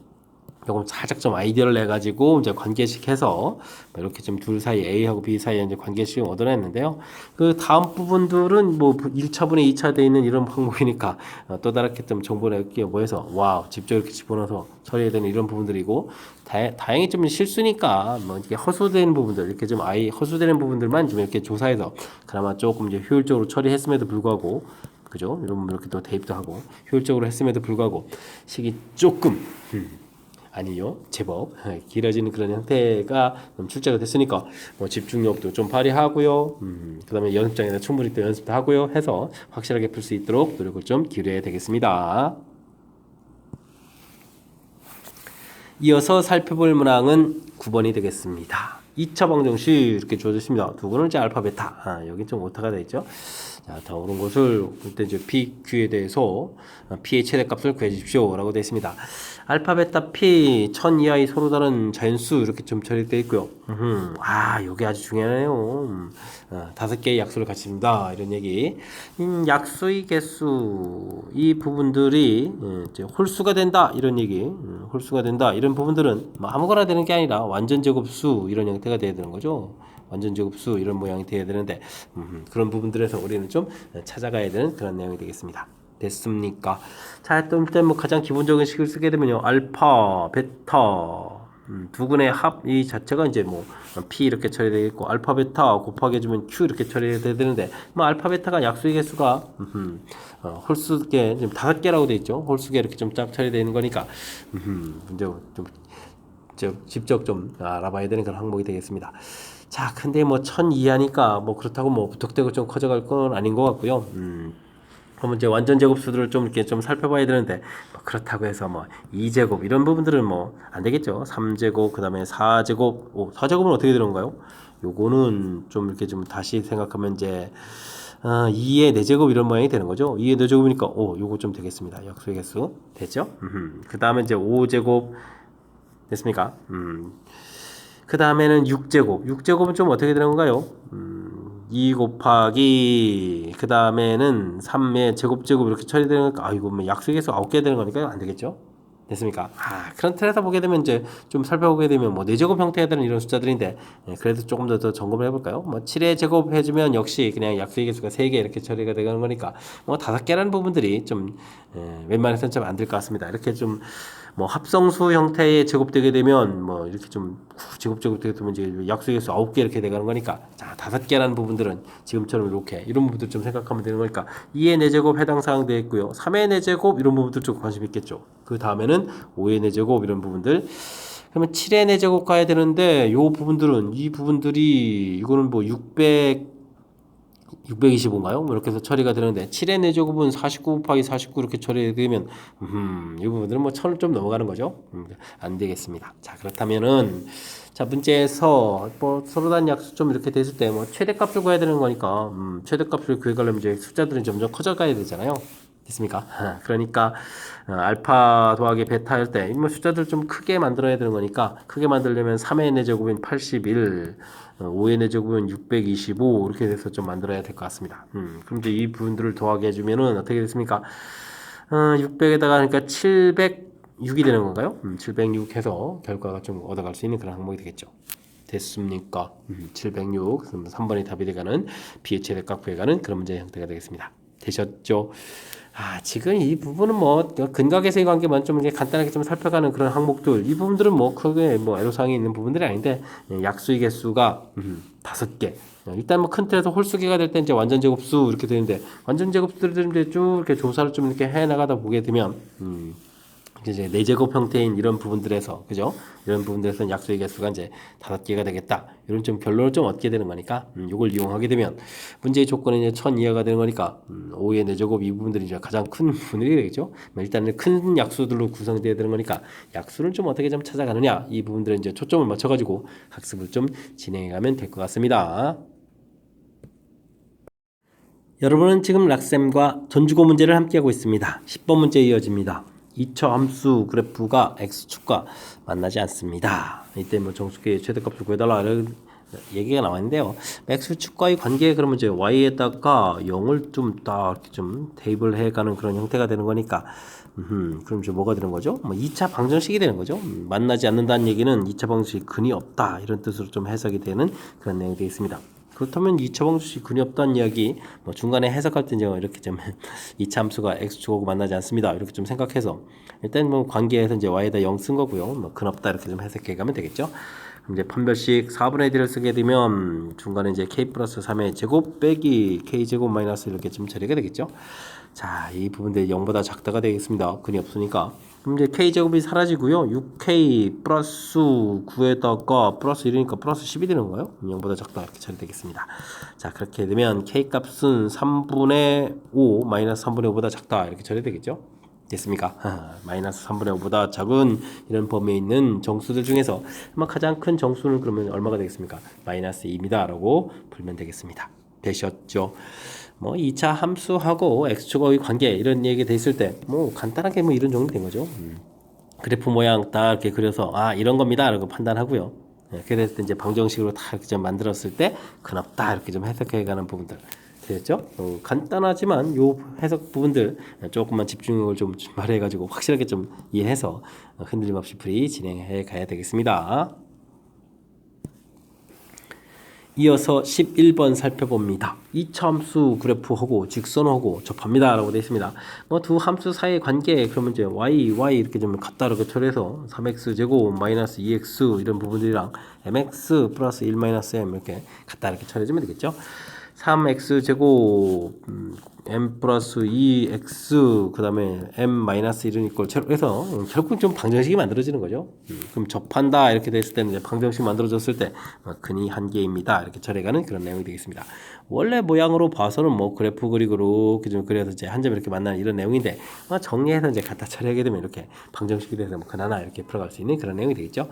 조금 살짝 좀 아이디어를 내 가지고 이제 관계식해서 이렇게 좀 둘 사이 A하고 B 사이에 이제 관계식을 얻어냈는데요. 그 다음 부분들은 뭐 1차분의 2차 돼 있는 이런 항목이니까 또 다르게 좀 정보를 모여서 와우 직접 이렇게 집어넣어서 처리해야 되는 이런 부분들이고, 다행히 좀 실수니까 뭐 이렇게 허수되는 부분들 이렇게 좀 허수되는 부분들만 좀 이렇게 조사해서 그나마 조금 이제 효율적으로 처리했음에도 불구하고, 그죠? 이런 이렇게 또 대입도 하고 효율적으로 했음에도 불구하고 식이 조금 아니요, 제법 길어지는 그런 형태가 출제가 됐으니까 뭐 집중력도 좀 발휘하고요. 그다음에 연습장에서 충분히 또 연습도 하고요. 해서 확실하게 풀 수 있도록 노력을 좀 기울여야 되겠습니다. 이어서 살펴볼 문항은 9번이 되겠습니다. 2차 방정식 이렇게 주어졌습니다. 두 번은 이제 알파 베타. 여기 좀 오타가 되어 있죠. 자, 다오른 것을 그때 이제 PQ에 대해서 P의 최대값을 구해주십시오라고 되어 있습니다. 알파, 베타, P, 1000 이하의 서로 다른 자연수 이렇게 좀 처리되어 있고요. 요게 아주 중요하네요. 5개의 약수를 갖춥니다. 이런 얘기. 약수의 개수 이 부분들이 이제 홀수가 된다 이런 얘기. 홀수가 된다 이런 부분들은 뭐 아무거나 되는 게 아니라 완전 제곱수 이런 형태가 돼야 되는 거죠. 완전 제곱수 이런 모양이 돼야 되는데 그런 부분들에서 우리는 좀 찾아가야 되는 그런 내용이 되겠습니다. 됐습니까? 자, 또 일단 뭐 가장 기본적인 식을 쓰게 되면요, 알파, 베타 두 근의 합 이 자체가 이제 뭐 P 이렇게 처리되겠고, 알파 베타 곱하기 해주면 Q 이렇게 처리돼야 되는데, 뭐 알파 베타가 약수의 개수가 홀수계 지금 5개라고 돼 있죠. 홀수계 이렇게 좀 쫙 처리되어 있는 거니까 이제 좀 직접 좀 알아봐야 되는 그런 항목이 되겠습니다. 자, 근데 뭐 1000 이하니까 뭐 그렇다고 뭐 부탁되고 좀 커져갈 건 아닌 것 같고요. 그러면 이제 완전 제곱수들을 좀 이렇게 좀 살펴봐야 되는데, 뭐 그렇다고 해서 뭐 2제곱 이런 부분들은 뭐 안 되겠죠. 3제곱 그다음에 4제곱, 4제곱은 어떻게 되는 건가요? 요거는 좀 이렇게 좀 다시 생각하면 이제 2의 4제곱 이런 모양이 되는 거죠. 2의 4제곱이니까 요거 좀 되겠습니다. 약수의 개수 됐죠? 그 다음에 이제 5제곱 됐습니까? 그 다음에는 6제곱. 6제곱은 좀 어떻게 되는 건가요? 2 곱하기 그 다음에는 3의 제곱 이렇게 처리되는 거니까 이거 뭐 약수의 개수 9개 되는 거니까 안 되겠죠? 됐습니까? 그런 틀에서 보게 되면 이제 좀 살펴보게 되면 뭐 4제곱 형태가 되는 이런 숫자들인데, 그래도 조금 더 점검을 해볼까요? 뭐 7의 제곱 해주면 역시 그냥 약수의 개수가 3개 이렇게 처리가 되는 거니까 뭐 5개라는 부분들이 좀 웬만해서는 좀 안 될 것 같습니다. 이렇게 좀 뭐 합성수 형태의 제곱되게 되면 뭐 이렇게 좀 제곱되게 되면 이제 약수의 개수 9개 이렇게 되가는 거니까, 자 5개라는 부분들은 지금처럼 이렇게 이런 부분들 좀 생각하면 되는 거니까 2의 4제곱 해당 사항 되어 있고요. 3의 4제곱 이런 부분들 좀 관심 있겠죠. 그 다음에는 5의 4제곱 이런 부분들, 그러면 7의 4제곱 가야 되는데 요 부분들은 이 부분들이 이거는 뭐 625인가요? 뭐 이렇게 해서 처리가 되는데 7의 4제곱은 49 곱하기 49 이렇게 처리되면 이 부분들은 뭐 1000을 좀 넘어가는 거죠. 안 되겠습니다. 자, 그렇다면은 자, 문제에서 뭐 서로 다른 약수 좀 이렇게 됐을 때 뭐 최대값을 구해야 되는 거니까 최대값을 구해가려면 이제 숫자들은 점점 커져가야 되잖아요. 됐습니까? 그러니까 알파 더하기 베타 할 때 뭐 숫자들 좀 크게 만들어야 되는 거니까 크게 만들려면 3의 4제곱은 81, 5의 4제곱은 625 이렇게 돼서 좀 만들어야 될 것 같습니다. 그럼 이제 이 부분들을 더하게 해주면은 어떻게 됐습니까? 600에다가 그러니까 706이 되는 건가요? 706 해서 결과가 좀 얻어갈 수 있는 그런 항목이 되겠죠. 됐습니까? 706 그럼 3번이 답이 돼가는 B의 최대값 구해가는 그런 문제의 형태가 되겠습니다. 되셨죠? 지금 이 부분은 뭐 근각에서의 관계만 좀 이렇게 간단하게 좀 살펴가는 그런 항목들 이 부분들은 뭐 크게 뭐 애로사항이 있는 부분들이 아닌데 약수의 개수가 5개 일단 뭐 큰 틀에서 홀수기가 될 때 이제 완전 제곱수 이렇게 되는데 완전 제곱수들을 이제 쭉 이렇게 조사를 좀 이렇게 해 나가다 보게 되면 이제 4제곱 형태인 이런 부분들에서 그죠? 이런 부분들에서는 약수의 개수가 이제 5개가 되겠다. 이런 좀 결론을 좀 얻게 되는 거니까 이걸 이용하게 되면 문제의 조건은 이제 1000 이하가 되는 거니까 5의 4제곱 이 부분들이 이제 가장 큰 분들이 되겠죠. 일단은 큰 약수들로 구성되어야 되는 거니까 약수를 좀 어떻게 좀 찾아가느냐 이 부분들은 이제 초점을 맞춰가지고 학습을 좀 진행해가면 될 것 같습니다. 여러분은 지금 락셈과 전주고 문제를 함께하고 있습니다. 10번 문제 이어집니다. 2차 함수 그래프가 x축과 만나지 않습니다. 이때 뭐 정수기의 최대값을 구해달라 이런 얘기가 나왔는데요. x축과의 관계 그러면 이제 y에다가 0을 좀 딱 이렇게 좀 대입을 해가는 그런 형태가 되는 거니까 그럼 이제 뭐가 되는 거죠? 뭐 2차 방정식이 되는 거죠. 만나지 않는다는 얘기는 2차 방정식이 근이 없다 이런 뜻으로 좀 해석이 되는 그런 내용이 되어 있습니다. 그렇다면 2차 방정식이 근이 없다는 이야기 뭐 중간에 해석할 때 이제 이렇게 좀 2차 함수가 x축하고 만나지 않습니다 이렇게 좀 생각해서 일단 뭐 관계에서 이제 y에다 0 쓴 거고요 뭐 근 없다 이렇게 좀 해석해 가면 되겠죠. 그럼 이제 판별식 4분의 1을 쓰게 되면 중간에 이제 k 플러스 3의 제곱 빼기 k 제곱 마이너스 이렇게 좀 처리가 되겠죠. 자, 이 부분들 0보다 작다가 되겠습니다. 근이 없으니까. 그럼 이제 k제곱이 사라지고요. 6k 플러스 9에다가 플러스 1이니까 플러스 10이 되는 거예요. 0보다 작다 이렇게 처리되겠습니다. 자, 그렇게 되면 k 값은 3분의 5 마이너스 3분의 5보다 작다 이렇게 처리되겠죠. 됐습니까? 마이너스 3분의 5보다 작은 이런 범위에 있는 정수들 중에서 아마 가장 큰 정수는 그러면 얼마가 되겠습니까? 마이너스 2입니다 라고 풀면 되겠습니다. 되셨죠? 뭐 2차 함수하고 x축의 관계 이런 얘기 돼 있을 때 뭐 간단하게 뭐 이런 정도 된 거죠. 그래프 모양 딱 이렇게 그려서 이런 겁니다 라고 판단하고요. 그랬을 때 이제 방정식으로 다 이렇게 좀 만들었을 때 근없다 이렇게 좀 해석해 가는 부분들 되겠죠? 간단하지만 요 해석 부분들 조금만 집중력을 좀 발휘해 가지고 확실하게 좀 이해해서 흔들림 없이 풀이 진행해 가야 되겠습니다. 이어서 11번 살펴봅니다. 2차 함수 그래프하고 직선하고 접합니다 라고 되어 있습니다. 뭐 두 함수 사이의 관계 그러면 이제 y 이렇게 좀 같다 이렇게 처리해서 3x 제곱 마이너스 2x 이런 부분들이랑 mx 플러스 1 마이너스 m 이렇게 같다 이렇게 처리해주면 되겠죠. 3x 제곱 m 플러스 2x 그 다음에 m 마이너스 1은 이꼴 해서 결국 좀 방정식이 만들어지는 거죠. 그럼 접한다 이렇게 됐을 때는 이제 방정식 만들어졌을 때 근이 한 개입니다 이렇게 처리가는 그런 내용이 되겠습니다. 원래 모양으로 봐서는 뭐 그래프 그리고 이렇게 좀 그려서 이제 한 점 이렇게 만나는 이런 내용인데 정리해서 이제 갖다 처리하게 되면 이렇게 방정식이 돼서 뭐 근 하나 이렇게 풀어갈 수 있는 그런 내용이 되겠죠.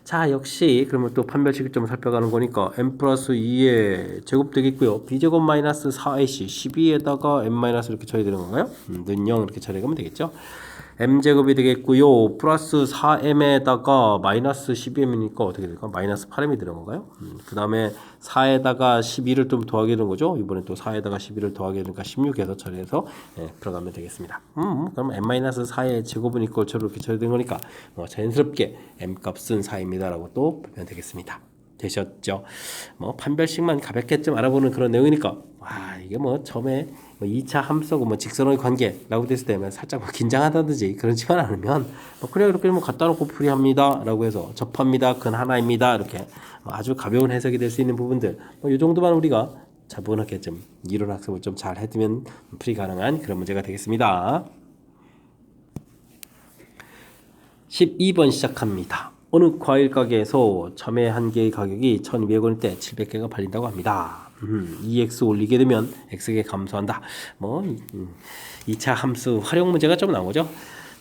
자, 역시 그러면 또 판별식을 좀 살펴가는 거니까 m 플러스 2의 제곱 되겠고요. b제곱 마이너스 4ac 12에다가 m 마이너스 이렇게 처리되는 건가요? 는 0 이렇게 처리하면 되겠죠. m제곱이 되겠고요. 플러스 4m에다가 마이너스 12m이니까 어떻게 될까? 마이너스 8m이 되는 건가요? 그 다음에 4에다가 12를 좀 더하게 되는 거죠. 이번에 또 4에다가 12를 더하게 되니까 16에서 처리해서 들어가면 되겠습니다. 그럼 m-4의 제곱은 이꼴 이렇게 처리된 거니까 자연스럽게 m 값은 4입니다 라고 또 보면 되겠습니다. 되셨죠? 뭐 판별식만 가볍게 좀 알아보는 그런 내용이니까 이게 뭐 처음에 2차 함수고 뭐 직선의 관계라고 됐을 때 살짝 뭐 긴장하다든지 그렇지만 않으면 그냥 이렇게 뭐 갖다 놓고 풀이합니다 라고 해서 접합니다 근 하나입니다 이렇게 아주 가벼운 해석이 될 수 있는 부분들 이 정도만 우리가 차분하게 좀 이론 학습을 좀 잘 해두면 풀이 가능한 그런 문제가 되겠습니다. 12번 시작합니다. 어느 과일 가게에서 참외 한 개의 가격이 1,200원일 때 700개가 팔린다고 합니다. 2x 올리게 되면 x가 감소한다. 2차 함수 활용 문제가 좀 나오죠.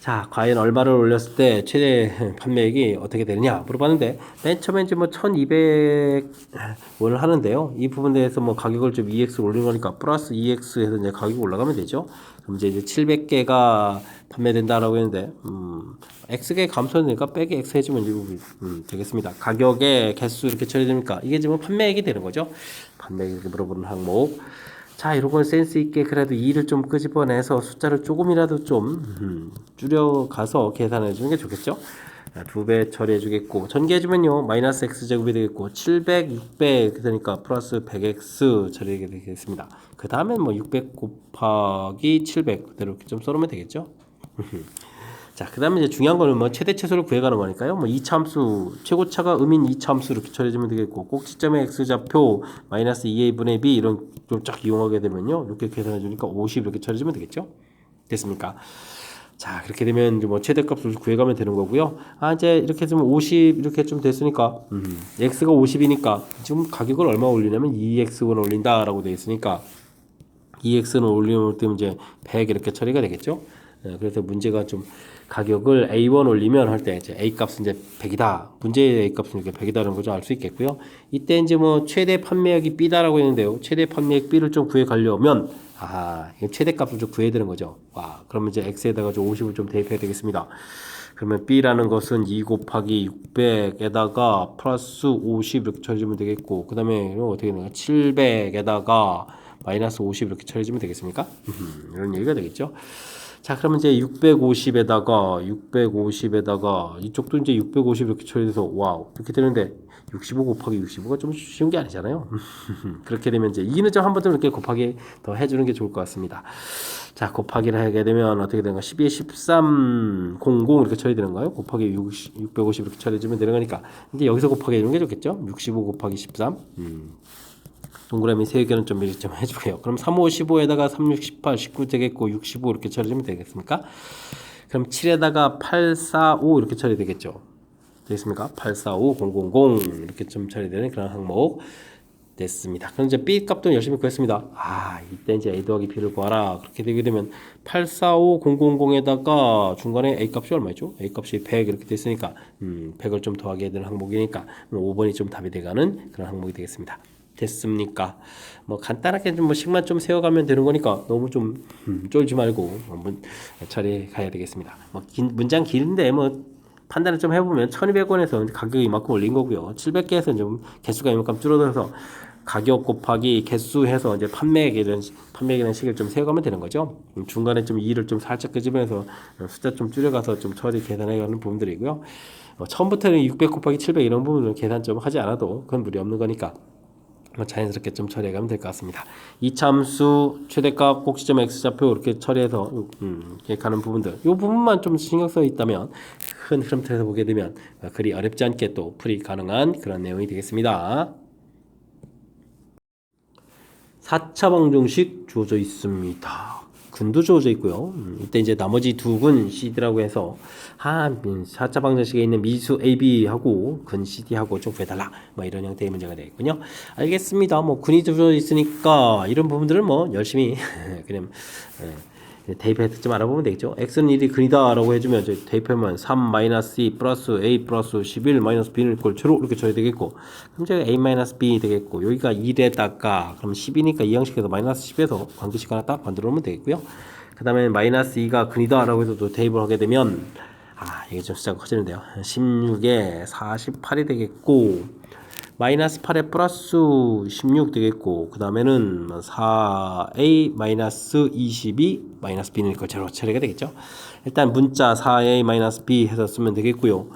자, 과연 얼마를 올렸을 때 최대 판매액이 어떻게 되느냐 물어봤는데, 맨 처음에 이제 뭐 1200원을 하는데요. 이 부분에 대해서 뭐 가격을 좀 2x 올린 거니까 플러스 2x 해서 이제 가격이 올라가면 되죠. 그럼 이제 700개가 판매된다라고 했는데, x개 감소되니까 빼기 x 해주면 되겠습니다. 가격에 개수 이렇게 처리되니까 이게 지금 판매액이 되는 거죠. 판매액 이렇게 물어보는 항목. 자, 이런 건 센스 있게 그래도 2를 좀 끄집어내서 숫자를 조금이라도 좀 줄여가서 계산해 주는 게 좋겠죠. 2배 처리해 주겠고, 전개해주면요 마이너스 x제곱이 되겠고, 700, 600 되니까 플러스 100x 처리하게 되겠습니다. 그 다음에 뭐 600 곱하기 700 그대로 이렇게 좀 써놓으면 되겠죠. 자, 그 다음에 이제 중요한 거는 뭐 최대 최소를 구해가는 거니까요. 뭐 이차함수, 최고차가 음인 이차함수 이렇게 처리해주면 되겠고, 꼭지점의 x좌표 마이너스 2a분의 b 이런 좀 쫙 이용하게 되면요. 이렇게 계산해주니까 50 이렇게 처리해주면 되겠죠. 됐습니까? 자, 그렇게 되면 이제 뭐 최대값을 구해가면 되는 거고요. 아, 이제 이렇게 좀 50 이렇게 좀 됐으니까, x가 50이니까 지금 가격을 얼마 올리냐면 2x원 올린다라고 되어 있으니까 2x는 올리면 이제 100 이렇게 처리가 되겠죠. 그래서 문제가 좀 가격을 A1 올리면 할 때 이제 A 값은 이제 100이다. 문제의 A 값은 이렇게 100이다라는 거죠. 알 수 있겠고요. 이때 이제 뭐 최대 판매액이 B다라고 했는데요. 최대 판매액 B를 좀 구해 가려면 최대 값을 좀 구해야 되는 거죠. 와, 그러면 이제 X에다가 좀 50을 좀 대입해야 되겠습니다. 그러면 B라는 것은 2 곱하기 600에다가 플러스 50 이렇게 처리해주면 되겠고, 그 다음에 어떻게 되나 700에다가 마이너스 50 이렇게 처리해주면 되겠습니까? 이런 얘기가 되겠죠. 자, 그러면 이제 650에다가 이쪽도 이제 650 이렇게 처리돼서 와우 이렇게 되는데 65 곱하기 65가 좀 쉬운 게 아니잖아요. 그렇게 되면 이제 2는 좀 한 번 더 이렇게 곱하기 더 해주는 게 좋을 것 같습니다. 자, 곱하기를 하게 되면 어떻게 되는가? 12에 13, 00 이렇게 처리되는가요? 곱하기 650 이렇게 처리해주면 되는 거니까. 근데 여기서 곱하기 해주는 게 좋겠죠? 65 곱하기 13. 동그라미 3개는 좀 미리 좀 해주고요. 그럼 3, 5, 15에다가 3, 6, 18, 19 되겠고 65 이렇게 처리하면 되겠습니까? 그럼 7에다가 8, 4, 5 이렇게 처리되겠죠. 되겠습니까? 8, 4, 5, 0, 0, 0 이렇게 좀 처리되는 그런 항목 됐습니다. 그럼 이제 B 값도 열심히 구했습니다. 이때 이제 A 더하기 B를 구하라. 그렇게 되게 되면 8, 4, 5, 0, 0, 0에다가 중간에 A 값이 얼마죠? A 값이 100 이렇게 됐으니까 100을 좀 더하게 되는 항목이니까 5번이 좀 답이 돼가는 그런 항목이 되겠습니다. 됐습니까? 뭐 간단하게 좀 뭐 식만 좀 세워가면 되는 거니까 너무 좀 쫄지 말고 한번 처리해 가야 되겠습니다. 뭐 문장 길인데 뭐 판단을 좀 해보면 1200원에서 가격이 이만큼 올린 거고요. 700개에서 좀 개수가 이만큼 줄어들어서 가격 곱하기 개수 해서 이제 판매액이라는 식을 좀 세워가면 되는 거죠. 중간에 좀 2를 좀 살짝 끄집어내서 숫자 좀 줄여가서 좀 처리 계산해가는 부분들이고요. 처음부터는 600 곱하기 700 이런 부분은 계산 좀 하지 않아도 그건 무리 없는 거니까 자연스럽게 좀 처리해가면 될 것 같습니다. 이차함수 최대값 꼭지점 x좌표 이렇게 처리해서 이렇게 가는 부분들 이 부분만 좀 신경 써 있다면 큰 흐름틀에서 보게 되면 그리 어렵지 않게 또 풀이 가능한 그런 내용이 되겠습니다. 4차 방정식 주어져 있습니다. 근도 주어져 있고요. 이때 이제 나머지 두 근 CD라고 해서 4차 방정식에 있는 미수 AB하고 근 CD하고 좀 구해달라. 뭐 이런 형태의 문제가 되겠군요. 알겠습니다. 뭐 근이 주어져 있으니까 이런 부분들을 뭐 열심히 그냥 대입해서 좀 알아보면 되겠죠. x는 1이 근이다 라고 해주면 저희 대입하면 3-2 플러스 a 플러스 11 마이너스 b는 이꼴 제로 이렇게 줘야 되겠고, 그럼 저희가 a 마이너스 b 되겠고, 여기가 1에다가 그럼 10이니까 이 형식에서 마이너스 10에서 관계식 하나 딱 만들어 놓으면 되겠고요. 그 다음에 마이너스 2가 근이다 라고 해서 또 대입을 하게 되면 이게 좀 숫자가 커지는데요. 16에 48이 되겠고, 마이너스 8에 플러스 16 되겠고, 그 다음에는 4a 마이너스 22 마이너스 b는 이걸 제로 처리가 되겠죠. 일단 문자 4a 마이너스 b 해서 쓰면 되겠고요.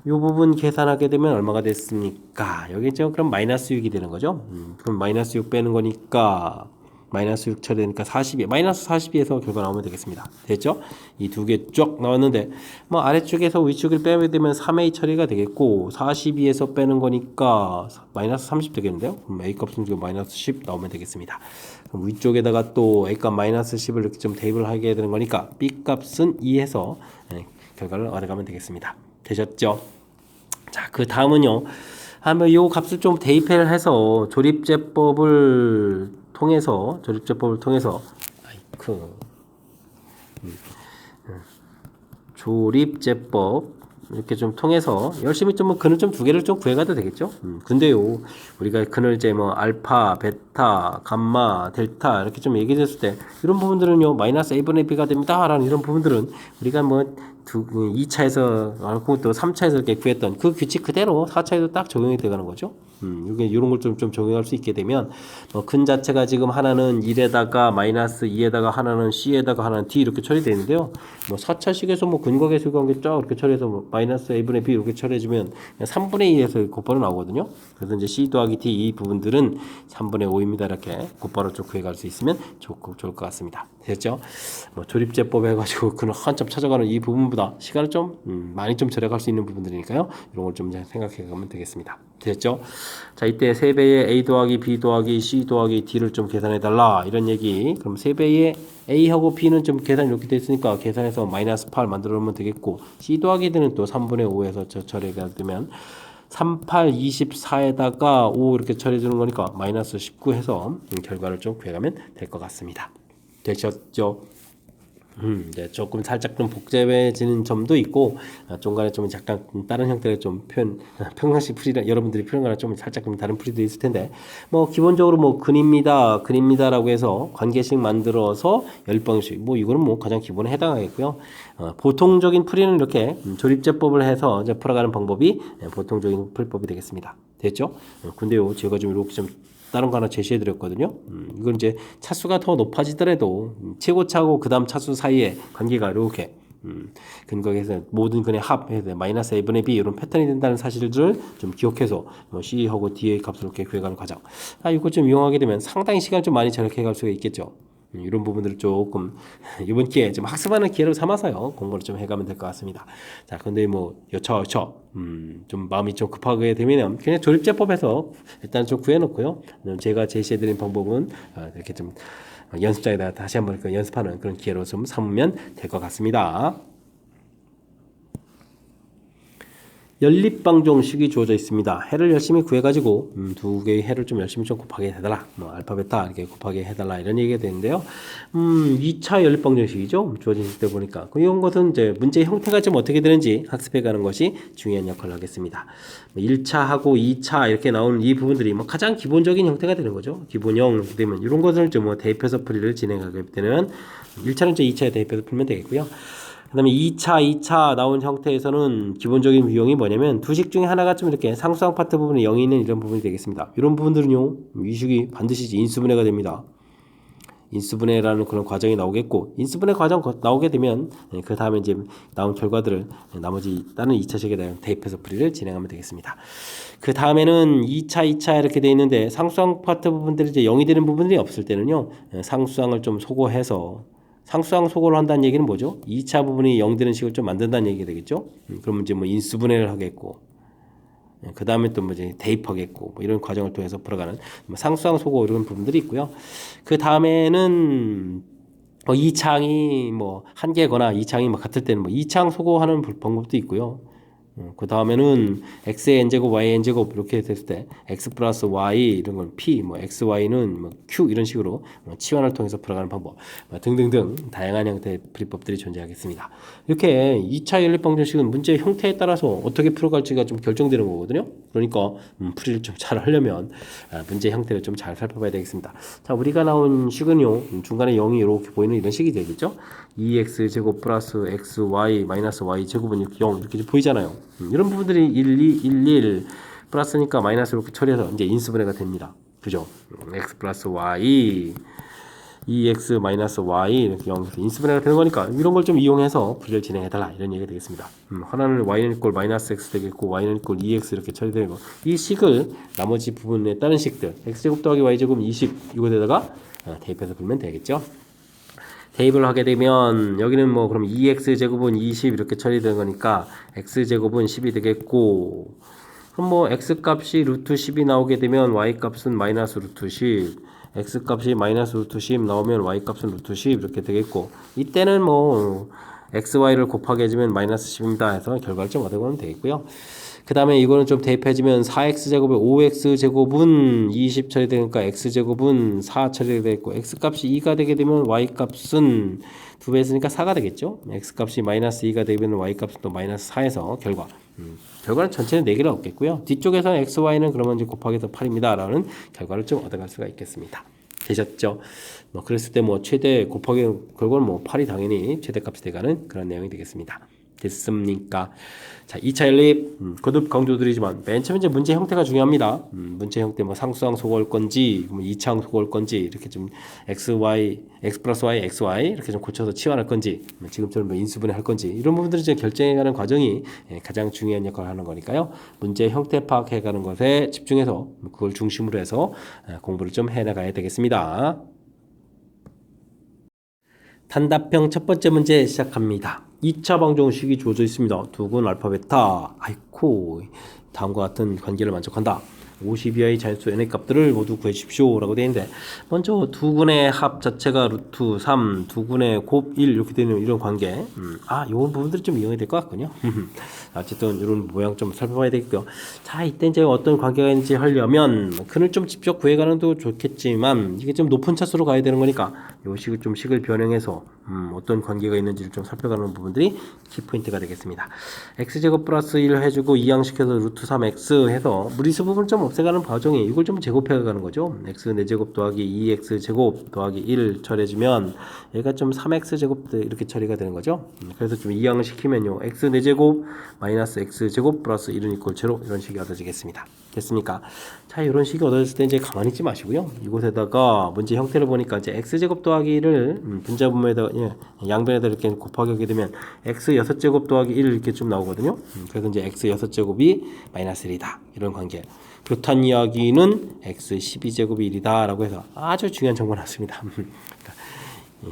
이 부분 계산하게 되면 얼마가 됐습니까? 여기 지금 그럼 마이너스 6이 되는 거죠. 그럼 마이너스 6 빼는 거니까 마이너스 6 처리되니까 42, 마이너스 42에서 결과 나오면 되겠습니다. 됐죠? 이 두 개 쭉 나왔는데, 뭐 아래쪽에서 위쪽을 빼게 되면 3a 처리가 되겠고, 42에서 빼는 거니까 마이너스 30 되겠는데요? 그럼 a 값은 지금 마이너스 10 나오면 되겠습니다. 그럼 위쪽에다가 또 a 값 마이너스 10을 이렇게 좀 대입을 하게 되는 거니까, b 값은 2해서 결과를 얻어가면 되겠습니다. 되셨죠? 자, 그 다음은요. 한번 요 값을 좀 대입을 해서 조립제법을 통해서 조립제법 이렇게 좀 통해서 열심히 좀 뭐 근을 좀 두 개를 좀 구해가도 되겠죠. 근데요 우리가 근을 이제 뭐 알파, 베타, 감마, 델타 이렇게 좀 얘기했을 때 이런 부분들은요 마이너스 a분의 b가 됩니다라는 이런 부분들은 우리가 뭐 2차에서 알고 또 3차에서 이렇게 구했던 그 규칙 그대로 4차에도 딱 적용이 되가는 거죠. 이게 이런 걸 좀 적용할 수 있게 되면 근 자체가 지금 하나는 1에다가 마이너스 2에다가 하나는 c에다가 하나는 d 이렇게 처리되어 있는데요. 뭐 4차식에서 뭐 근과 계수 관계 쫙 이렇게 처리해서 뭐 마이너스 a분의 b 이렇게 처리해주면 3분의 2에서 곧바로 나오거든요. 그래서 이제 c 더하기 d 이 부분들은 3분의 5입니다. 이렇게 곧바로 좀 구해갈 수 있으면 좋을 것 같습니다. 됐죠? 뭐 조립제법 해가지고 그는 한참 찾아가는 이 부분보다 시간을 좀 많이 좀 절약할 수 있는 부분들이니까요. 이런 걸 좀 생각해 가면 되겠습니다. 됐죠? 자, 이때 3배의 a 더하기 b 더하기 c 더하기 d를 좀 계산해 달라 이런 얘기. 그럼 3배의 a하고 b는 좀 계산이 이렇게 돼 있으니까 계산해서 마이너스 8 만들어 놓으면 되겠고 c 더하기 d는 또 3분의 5에서 처리가 되면 3, 8, 24에다가 5 이렇게 처리해 주는 거니까 마이너스 19 해서 결과를 좀 구해가면 될 것 같습니다. 되셨죠? 네, 조금 살짝 좀 복잡해지는 점도 있고 중간에 좀 약간 다른 형태의 좀 평상시 풀이랑 여러분들이 표현하는 좀 살짝 좀 다른 풀이도 있을 텐데 뭐 기본적으로 뭐 근입니다라고 해서 관계식 만들어서 열방식 뭐 이거는 뭐 가장 기본에 해당하겠고요. 보통적인 풀이는 이렇게 조립제법을 해서 이제 풀어가는 방법이 보통적인 풀법이 되겠습니다. 됐죠? 근데요 제가 좀 이렇게 좀 다른 거 하나 제시해 드렸거든요. 이건 이제 차수가 더 높아지더라도 최고차하고 그 다음 차수 사이의 관계가 이렇게 근거에서 모든 근의 합해서 마이너스 a분의 b 이런 패턴이 된다는 사실을 좀 기억해서 뭐 c하고 d의 값을 이렇게 구해가는 과정. 이거 좀 이용하게 되면 상당히 시간 좀 많이 절약해 갈 수가 있겠죠. 이런 부분들을 조금 이번 기회에 좀 학습하는 기회로 삼아서요 공부를 좀 해가면 될 것 같습니다. 자, 근데 뭐 여차 좀 마음이 좀 급하게 되면 그냥 조립제법에서 일단 좀 구해놓고요. 제가 제시해드린 방법은 이렇게 좀 연습장에다 다시 한번 연습하는 그런 기회로 좀 삼으면 될 것 같습니다. 연립방정식이 주어져 있습니다. 해를 열심히 구해가지고 두 개의 해를 좀 열심히 좀 곱하게 해달라. 뭐 알파 베타 이렇게 곱하게 해달라 이런 얘기가 되는데요. 2차 연립방정식이죠. 주어진 때 보니까 이런 것은 이제 문제 형태가 좀 어떻게 되는지 학습해가는 것이 중요한 역할을 하겠습니다. 1차하고 2차 이렇게 나오는 이 부분들이 뭐 가장 기본적인 형태가 되는 거죠. 기본형 되면 이런 것을 좀 뭐 대입해서 풀이를 진행하게 되면 1차는 이제 2차에 대입해서 풀면 되겠고요. 그 다음에 2차 나온 형태에서는 기본적인 유형이 뭐냐면 두 식 중에 하나가 좀 이렇게 상수항 파트 부분에 0이 있는 이런 부분이 되겠습니다. 이런 부분들은요, 이 식이 반드시 인수분해가 됩니다. 인수분해라는 그런 과정이 나오겠고, 인수분해 과정 나오게 되면 그 다음에 이제 나온 결과들을 나머지 다른 2차식에다 대입해서 풀이를 진행하면 되겠습니다. 그 다음에는 2차 이렇게 되어 있는데 상수항 파트 부분들이 이제 0이 되는 부분들이 없을 때는요, 상수항을 좀 소거해서 상수항 소거를 한다는 얘기는 뭐죠? 2차 부분이 0 되는 식을 좀 만든다는 얘기가 되겠죠? 그러면 이제 뭐 인수분해를 하겠고, 그 다음에 또 뭐 이제 대입하겠고, 뭐 이런 과정을 통해서 풀어가는 뭐 상수항 소거 이런 부분들이 있고요. 그 다음에는 2차항이 뭐 한 개거나 2차항이 뭐 같을 때는 뭐 2차항 소거하는 방법도 있고요. 그 다음에는 x의 n제곱 y의 n제곱 이렇게 됐을 때 x 플러스 y 이런 건 p 뭐 x y는 뭐 q 이런 식으로 치환을 통해서 풀어가는 방법 등등등 다양한 형태의 풀이법들이 존재하겠습니다. 이렇게 2차 연립방정식은 문제 형태에 따라서 어떻게 풀어갈지가 좀 결정되는 거거든요. 그러니까 풀이를 좀 잘 하려면 문제 형태를 좀 잘 살펴봐야 되겠습니다. 자, 우리가 나온 식은요 중간에 0이 이렇게 보이는 이런 식이 되겠죠. 2x 제곱 플러스 xy 마이너스 y 제곱은 이렇게 0 이렇게 보이잖아요. 이런 부분들이 1, 2, 1, 1 플러스니까 마이너스 이렇게 처리해서 이제 인수분해가 됩니다. 그죠? x 플러스 y 2x 마이너스 y 이렇게 0에서 인수분해가 되는 거니까 이런 걸 좀 이용해서 분리를 진행해달라 이런 얘기가 되겠습니다. 하나는 y는 이꼴 마이너스 x 되겠고 y는 이꼴 2x 이렇게 처리되고 이 식을 나머지 부분에 다른 식들 x제곱 더하기 y제곱 20 이거에다가 대입해서 풀면 되겠죠. 대입을 하게 되면 여기는 뭐 그럼 2x제곱은 20 이렇게 처리되는 거니까 x제곱은 10이 되겠고 그럼 뭐 x값이 루트 10이 나오게 되면 y값은 마이너스 루트 10 x값이 마이너스 루트 10 나오면 y값은 루트 10 이렇게 되겠고 이때는 뭐 xy를 곱하게 해주면 마이너스 10입니다 해서 결과를 좀 얻어가면 되겠고요. 그 다음에 이거는 좀 대입해주면 4x제곱에 5x제곱은 20 처리되니까 x제곱은 4 처리되어 있고 x값이 2가 되게 되면 y값은 2배 했으니까 4가 되겠죠. x값이 마이너스 2가 되면 y값은 또 마이너스 4에서 결과는 전체는 4개를 얻겠고요. 뒤쪽에서는 xy는 그러면 이제 곱하기해서 8입니다 라는 결과를 좀 얻어갈 수가 있겠습니다. 되셨죠? 뭐 그랬을 때 뭐 최대 곱하기 결과는 뭐 8이 당연히 최대값이 돼가는 그런 내용이 되겠습니다. 됐습니까? 자, 2차 연립 거듭 강조드리지만 맨 처음에 이제 문제 형태가 중요합니다. 문제 형태 뭐 상수항 속어올 건지 뭐 2차항 속어올 건지 이렇게 좀 x 플러스 y, xy 이렇게 좀 고쳐서 치환할 건지 지금처럼 뭐 인수분해 할 건지 이런 부분들을 이제 결정해가는 과정이 가장 중요한 역할을 하는 거니까요. 문제 형태 파악해가는 것에 집중해서 그걸 중심으로 해서 공부를 좀 해나가야 되겠습니다. 단답형 첫 번째 문제 시작합니다. 2차 방정식이 주어져 있습니다. 두근 알파 베타 아이코 다음과 같은 관계를 만족한다. 52의 자연수 n의 값들을 모두 구해주십시오 라고 되어 있는데 먼저 두근의 합 자체가 루트 3 두근의 곱 1 이렇게 되는 이런 관계 이런 부분들이 좀 이용이 될 것 같군요. 어쨌든 이런 모양 좀 살펴봐야 되겠고요. 자, 이때 이제 어떤 관계가 있는지 하려면 근을 좀 직접 구해가는 것도 좋겠지만 이게 좀 높은 차수로 가야 되는 거니까 요 식을 좀 식을 변형해서 어떤 관계가 있는지를 좀 살펴가는 부분들이 키포인트가 되겠습니다. x제곱 플러스 1 해주고 이항시켜서 루트 3x 해서 무리수 부분을 좀 없애가는 과정이 이걸 좀 제곱해가는 거죠. x 4제곱 더하기 2x제곱 더하기 1 처리해주면 얘가 좀 3x제곱 이렇게 처리가 되는 거죠. 그래서 좀 이항시키면요 x 4제곱 마이너스 x제곱 플러스 1은 이꼴 제로 이런 식이 얻어지겠습니다. 됐습니까? 자, 이런 식이 얻어졌을 때 이제 가만히 있지 마시고요. 이곳에다가 문제 형태를 보니까 이제 x제곱 더하기를 분자분모에다가 양변에다 이렇게 곱하기 하게 되면 x 6제곱 더하기 1 이렇게 좀 나오거든요. 그래서 이제 x 6제곱이 마이너스 1이다. 이런 관계. 교탄 이야기는 x 12제곱이 1이다 라고 해서 아주 중요한 정보가 나왔습니다.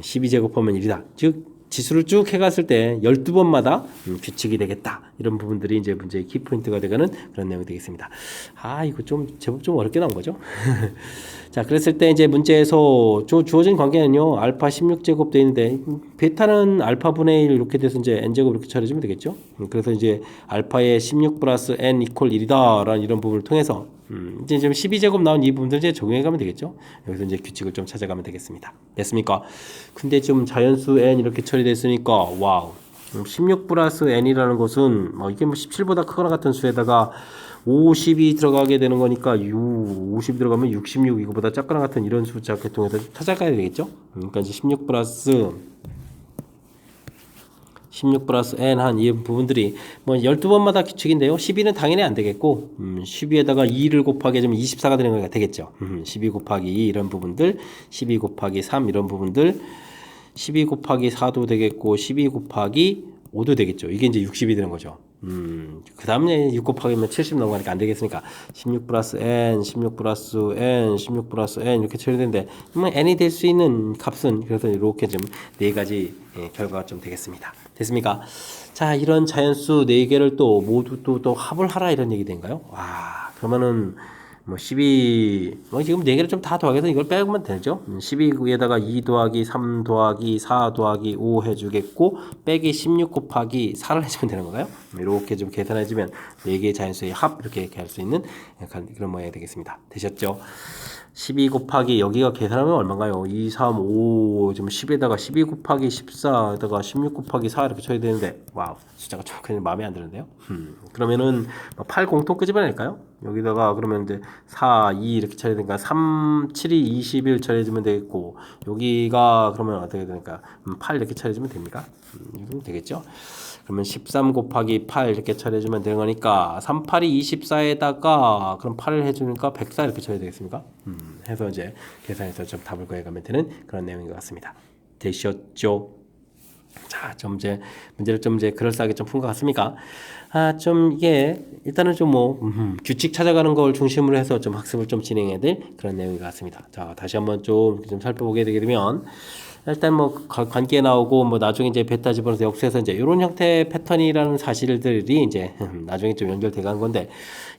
12제곱하면 1이다. 즉 지수를 쭉 해갔을 때 12번마다 규칙이 되겠다. 이런 부분들이 이제 문제의 키포인트가 되가는 그런 내용이 되겠습니다. 이거 좀 제법 좀 어렵게 나온 거죠. 자, 그랬을 때 이제 문제에서 주어진 관계는요, 알파 16제곱 되어 있는데, 베타는 알파분의 1 이렇게 돼서 이제 n제곱 이렇게 처리해주면 되겠죠. 그래서 이제 알파의 16 플러스 n 이퀄 1이다. 라는 이런 부분을 통해서 이제 좀 12제곱 나온 이 부분들 이제 적용해 가면 되겠죠. 여기서 이제 규칙을 좀 찾아가면 되겠습니다. 됐습니까? 근데 좀 자연수 n 이렇게 처리됐으니까 와우. 16 플러스 n이라는 것은 이게 뭐 17보다 크거나 같은 수에다가 50이 들어가게 되는 거니까 50 들어가면 66 이거보다 작거나 같은 이런 숫자 계통에서 찾아가야 되겠죠. 그러니까 이제 16 플러스 n 한 이 부분들이 뭐 12번마다 규칙인데요. 12는 당연히 안 되겠고 12에다가 2를 곱하게 되면 24가 되는 거가 되겠죠. 12 곱하기 2 이런 부분들, 12 곱하기 3 이런 부분들, 12 곱하기 4도 되겠고 12 곱하기 5도 되겠죠. 이게 이제 60이 되는 거죠. 그 다음에 6 곱하기면 70 넘어가니까 안 되겠으니까 16 플러스 n, 16 플러스 n, 16 플러스 n 이렇게 처리되는데 n이 될 수 있는 값은 그래서 이렇게 좀 네 가지 결과가 좀 되겠습니다. 됐습니까? 자, 이런 자연수 4개를 또 모두 또 합을 하라 이런 얘기 된가요? 그러면은 뭐 12, 지금 4개를 좀 다 더하게서 이걸 빼면 되죠. 12에다가 2 더하기 3 더하기 4 더하기 5 해주겠고, 빼기 16 곱하기 4를 해주면 되는 건가요? 이렇게 좀 계산해주면 4개의 자연수의 합, 이렇게 할 수 있는 그런 모양이 되겠습니다. 되셨죠? 12 곱하기 여기가 계산하면 얼마인가요? 2, 3, 5, 지금 10에다가 12 곱하기 14에다가 16 곱하기 4 이렇게 쳐야 되는데 와우 숫자가 좀 그냥 마음에 안 드는데요. 그러면은 8 공통 끄집어낼까요? 여기다가 그러면 이제 4, 2 이렇게 쳐야 되니까 3, 7이 21 처리해주면 되겠고 여기가 그러면 어떻게 되니까 8 이렇게 처리해주면 됩니까? 이러면 되겠죠? 그러면 13 곱하기 8 이렇게 처리해주면 되는 거니까 3, 8이 24에다가 그럼 8을 해주니까 104 이렇게 처리해야 되겠습니까? 해서 이제 계산해서 좀 답을 구해가면 되는 그런 내용인 것 같습니다. 되셨죠? 자, 좀 이제 문제를 좀 이제 그럴싸하게 좀 푼 것 같습니까? 좀 이게 일단은 좀 규칙 찾아가는 걸 중심으로 해서 좀 학습을 좀 진행해야 될 그런 내용인 것 같습니다. 자, 다시 한번 좀 살펴보게 되게 되면 일단 뭐 관계 나오고 뭐 나중에 이제 베타 집어넣어서 역수해서 이제 이런 형태의 패턴이라는 사실들이 이제 나중에 좀 연결돼 가는 건데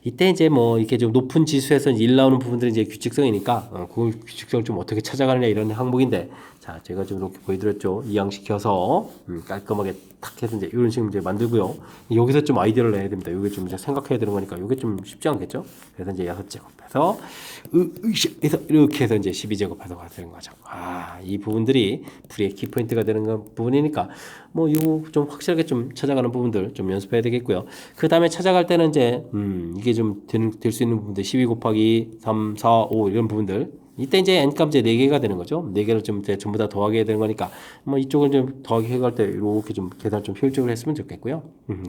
이때 이제 뭐 이렇게 좀 높은 지수에서 1 나오는 부분들이 이제 규칙성이니까 그 규칙성을 좀 어떻게 찾아가느냐 이런 항목인데 자, 자, 제가 좀 이렇게 보여드렸죠. 이항시켜서 깔끔하게 탁 해서 이제 이런 식으로 이제 만들고요. 여기서 좀 아이디어를 내야 됩니다. 이게 좀 이제 생각해야 되는 거니까 이게 좀 쉽지 않겠죠? 그래서 이제 6제곱해서 해서 이렇게 해서 이제 12제곱해서 가야 되는 거죠. 이 부분들이 풀이의 키포인트가 되는 부분이니까 뭐 이거 좀 확실하게 좀 찾아가는 부분들 좀 연습해야 되겠고요. 그 다음에 찾아갈 때는 이제 이게 좀 될 수 있는 부분들 12 곱하기 3, 4, 5 이런 부분들 이때 이제 n값 이제 4개가 되는 거죠. 4개를 좀 이제 전부 다 더하게 되는 거니까 뭐 이쪽을 좀 더하기 해갈 때 이렇게 좀 계산 좀 효율적으로 했으면 좋겠고요.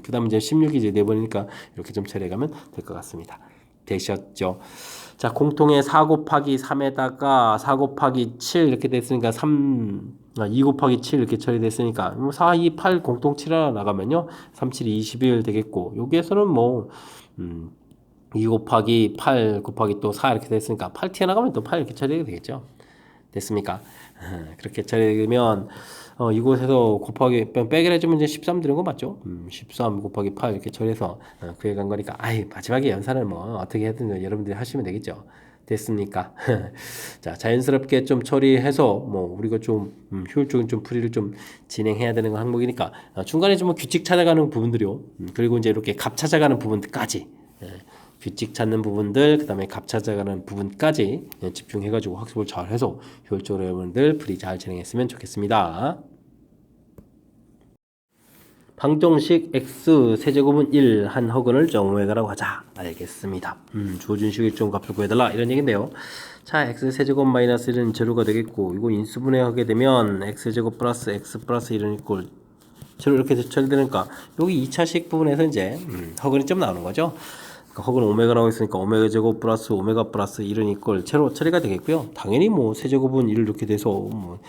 그 다음에 이제 16이 이제 4번이니까 이렇게 좀 처리해가면 될 것 같습니다. 되셨죠? 자, 공통의 4 곱하기 3에다가 4 곱하기 7 이렇게 됐으니까 2 곱하기 7 이렇게 처리됐으니까 4, 2, 8 공통 7 하나 나가면요. 3, 7, 21 되겠고 여기에서는 뭐 2 곱하기 8 곱하기 또 4 이렇게 됐으니까 8 튀어나가면 또 8 이렇게 처리가 되겠죠. 됐습니까? 그렇게 처리되면 이곳에서 곱하기 빼기를 해주면 이제 13 되는 거 맞죠? 13 곱하기 8 이렇게 처리해서 구해간 거니까 마지막에 연산을 뭐 어떻게 해든 여러분들이 하시면 되겠죠. 됐습니까? 자, 자연스럽게 좀 처리해서 뭐 우리가 좀 효율적인 좀 풀이를 좀 진행해야 되는 항목이니까 중간에 좀 규칙 찾아가는 부분들이요. 그리고 이제 이렇게 값 찾아가는 부분까지 규칙 찾는 부분들, 그 다음에 값 찾아가는 부분까지 집중해가지고 학습을 잘 해서 효율적으로 여러분들 풀이 잘 진행했으면 좋겠습니다. 방정식 x 세제곱은 1 한 허근을 정오해가라고 하자. 알겠습니다. 주어진 식의 좀 값을 구해달라 이런 얘기인데요. 자, x 세제곱 마이너스 1은 제로가 되겠고 이거 인수분해하게 되면 x제곱 플러스 x 플러스 1은 이꼴 제로 이렇게 처리되니까 여기 2차식 부분에서 이제 허근이 좀 나오는 거죠. 혹은 오메가 나오고 있으니까 오메가 제곱 플러스 오메가 플러스 1은 이꼴 제로 처리가 되겠고요. 당연히 뭐 세제곱은 1 이렇게 돼서 뭐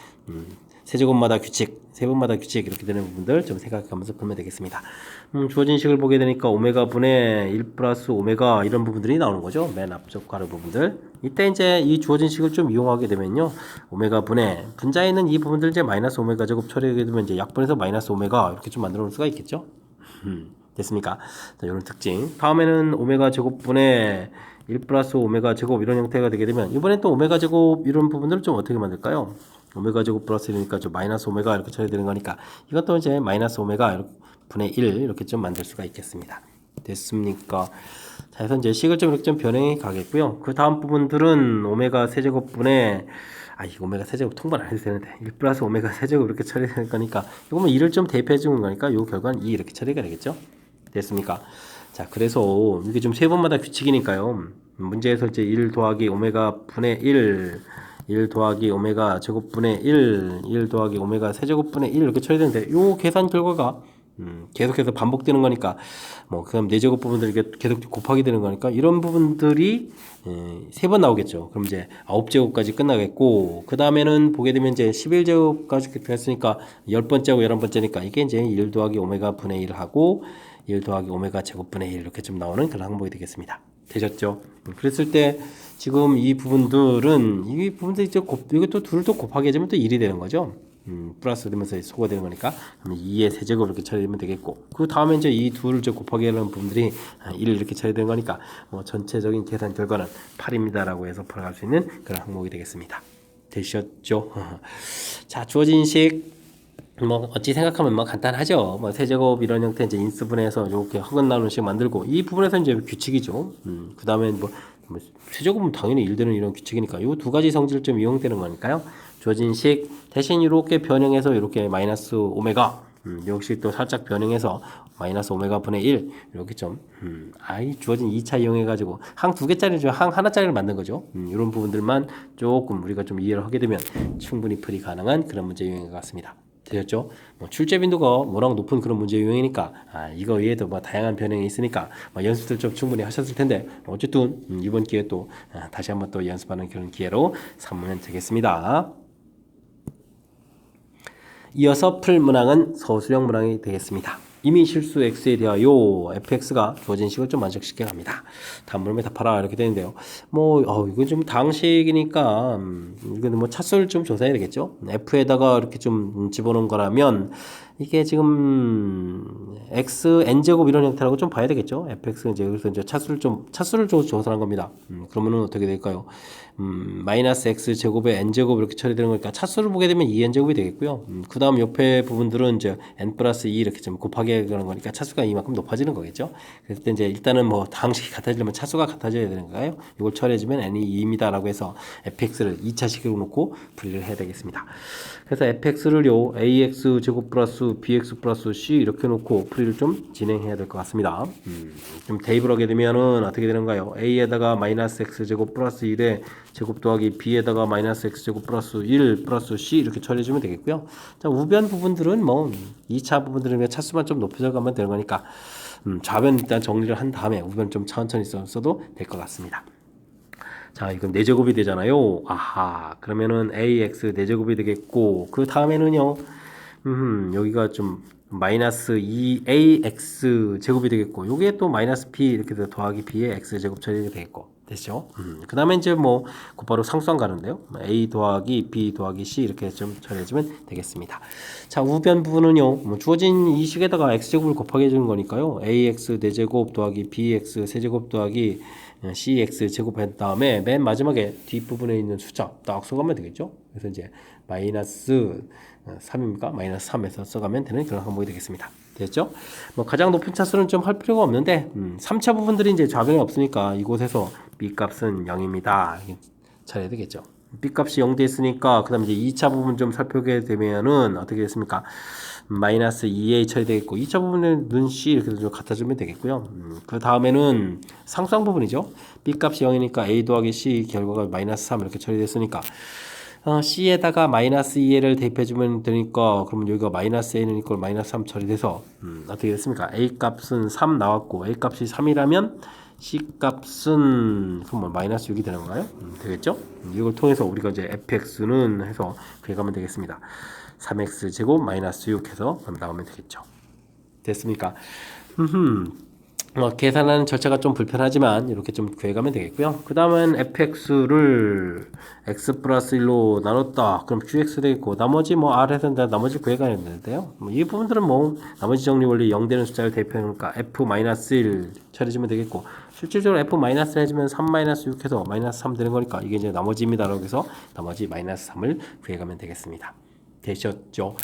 세제곱마다 규칙, 세번마다 규칙 이렇게 되는 부분들 좀 생각하면서 풀면 되겠습니다. 주어진 식을 보게 되니까 오메가 분의 1 플러스 오메가 이런 부분들이 나오는 거죠. 맨 앞쪽 가로 부분들. 이때 이제 이 주어진 식을 좀 이용하게 되면요. 오메가 분의 분자에 있는 이 부분들 이제 마이너스 오메가 제곱 처리하게 되면 이제 약분해서 마이너스 오메가 이렇게 좀 만들어 놓을 수가 있겠죠. 됐습니까? 자, 이런 특징. 다음에는 오메가 제곱분의 1 플러스 오메가 제곱 이런 형태가 되게 되면 이번엔 또 오메가 제곱 이런 부분들을 좀 어떻게 만들까요? 오메가 제곱 플러스 1이니까 좀 마이너스 오메가 이렇게 처리되는 거니까 이것도 이제 마이너스 오메가 분의 1 이렇게 좀 만들 수가 있겠습니다. 됐습니까? 자, 그래서 이제 식을 좀 이렇게 좀 변형해 가겠고요. 그 다음 부분들은 오메가 세제곱분의 이 오메가 세제곱 통분 안 해도 되는데 1 플러스 오메가 세제곱 이렇게 처리될 거니까 이거면 2를 좀 대입해 주는 거니까 이 결과는 2 이렇게 처리가 되겠죠. 됐습니까? 자, 그래서 이게 좀 세 번마다 규칙이니까요. 문제에서 이제 1 더하기 오메가 분의 1 더하기 오메가 제곱분의 1 더하기 오메가 세제곱분의 1 이렇게 처리되는데 요 계산 결과가 계속해서 반복되는 거니까 뭐 그다음 4제곱 부분들이 계속 곱하게 되는 거니까 이런 부분들이 3번 나오겠죠. 그럼 이제 9제곱까지 끝나겠고 그 다음에는 보게 되면 이제 11제곱까지 됐으니까 10번째하고 11번째니까 이게 이제 1 더하기 오메가 분의 1하고 1 더하기 오메가 제곱분의 1 이렇게 좀 나오는 그런 항목이 되겠습니다. 되셨죠? 그랬을 때 지금 이 부분들은 이제 이것도 둘을 또 곱하게 해주면 또 1이 되는 거죠. 플러스 되면서 소가 되는 거니까 2의 세제곱 이렇게 처리되면 되겠고 그 다음에 이제 이 둘을 곱하게 하는 부분들이 1 이렇게 처리되는 거니까 뭐 전체적인 계산 결과는 8입니다라고 해서 풀어갈 수 있는 그런 항목이 되겠습니다. 되셨죠? 자, 주어진 식 뭐 어찌 생각하면 뭐 간단하죠. 뭐 세제곱 이런 형태 이제 인수분해서 이렇게 허근 나누는 식 만들고 이 부분에서 이제 규칙이죠. 그 다음에 뭐 세제곱은 당연히 1되는 이런 규칙이니까 이 두 가지 성질 좀 이용되는 거니까요. 주어진 식 대신 이렇게 변형해서 이렇게 마이너스 오메가 역시 또 살짝 변형해서 마이너스 오메가 분의 1 이렇게 좀 주어진 2차 이용해 가지고 항 2개짜리 중 항 하나짜리를 만든 거죠. 이런 부분들만 조금 우리가 좀 이해를 하게 되면 충분히 풀이 가능한 그런 문제 유형인 것 같습니다. 되셨죠? 뭐 출제 빈도가 워낙 높은 그런 문제 유형이니까 이거 외에도 뭐 다양한 변형이 있으니까 뭐 연습들 좀 충분히 하셨을 텐데 어쨌든 이번 기회에 또 다시 한번 또 연습하는 그런 기회로 삼으면 되겠습니다. 이어서 풀 문항은 서술형 문항이 되겠습니다. 이미 실수 x에 대하여 fx가 주어진 식을 좀 만족시켜 갑니다. 다음 물음에 답하라 이렇게 되는데요. 뭐 이건 좀 다항식이니까 이건 뭐 차수를 좀 조사해야 되겠죠. f에다가 이렇게 좀 집어넣은 거라면 이게 지금 x n제곱 이런 형태라고 좀 봐야 되겠죠. fx 이제 여기서 이제 차수를 좀 조사한 겁니다. 그러면은 어떻게 될까요? 마이너스 x 제곱에 n 제곱 이렇게 처리되는 거니까 차수를 보게 되면 2n 제곱이 되겠고요. 그 다음 옆에 부분들은 이제 n 플러스 2 이렇게 좀 곱하기 그런 거니까 차수가 이만큼 높아지는 거겠죠. 그래서 이제 일단은 뭐 방식이 같아지려면 차수가 같아져야 되는 거예요. 이걸 처리해주면 n이 2입니다라고 해서 fx를 2차식으로 놓고 분리를 해야 되겠습니다. 그래서 fx를요 ax 제곱 플러스 bx 플러스 c 이렇게 놓고 풀이를 좀 진행해야 될 것 같습니다. 좀 대입을 하게 되면은 어떻게 되는가요? a에다가 마이너스 x 제곱 플러스 1에 제곱 더하기 b에다가 마이너스 x 제곱 플러스 1 플러스 c 이렇게 처리해주면 되겠고요. 자, 우변 부분들은 뭐 2차 부분들은 차수만 좀 높여져 가면 되는 거니까 좌변 일단 정리를 한 다음에 우변 좀 천천히 써도 될 것 같습니다. 자, 이건 4제곱이 되잖아요. 아하, 그러면은 ax 4제곱이 되겠고, 그 다음에는요, 여기가 좀 마이너스 2ax 제곱이 되겠고, 요게 또 마이너스 p 이렇게 돼서 더하기 b의 x 제곱 처리가 되겠고, 됐죠? 그 다음에 이제 뭐 곧바로 상수항 가는데요. a 더하기 b 더하기 c 이렇게 좀 처리해주면 되겠습니다. 자, 우변 부분은요, 뭐 주어진 이 식에다가 x제곱을 곱하기 해주는 거니까요. ax 4제곱 더하기 bx 세제곱 더하기 cx 제곱한 다음에 맨 마지막에 뒷부분에 있는 숫자 딱 써가면 되겠죠. 그래서 이제 마이너스 3입니까? 마이너스 3에서 써가면 되는 그런 항목이 되겠습니다. 됐죠? 뭐 가장 높은 차수는 좀 할 필요가 없는데 3차 부분들이 이제 좌변이 없으니까 이곳에서 b 값은 0입니다. 잘해야 되겠죠. b 값이 0 됐으니까 그다음 이제 2차 부분 좀 살펴보게 되면은 어떻게 됐습니까? 마이너스 2a 처리되겠고 2차 부분은 c 이렇게 좀 갖다 주면 되겠고요. 그 다음에는 상수항 부분이죠. b 값이 0이니까 a 더하기 c 결과가 마이너스 3 이렇게 처리됐으니까 c에다가 마이너스 2a를 대입해주면 되니까 그러면 여기가 마이너스 a는 이걸 마이너스 3 처리돼서 어떻게 됐습니까? a 값은 3 나왔고 a 값이 3이라면 c 값은 뭐 마이너스 6이 되는 건가요? 되겠죠? 이걸 통해서 우리가 이제 fx는 해서 구해가면 되겠습니다. 3x 제곱 마이너스 6 해서 나오면 되겠죠. 됐습니까? 계산하는 절차가 좀 불편하지만 이렇게 좀 구해가면 되겠고요. 그 다음은 fx를 x 플러스 1로 나눴다. 그럼 qx 되겠고 나머지 뭐 r에서 나머지 구해가야 되는데요. 이 부분들은 뭐 나머지 정리 원리 0 되는 숫자를 대입해놓으니까 f 마이너스 1 처리해주면 되겠고 실질적으로 f 마이너스 해주면 3 마이너스 6 해서 마이너스 3 되는 거니까 이게 이제 나머지입니다라고 해서 나머지 마이너스 3을 구해가면 되겠습니다. 되셨죠?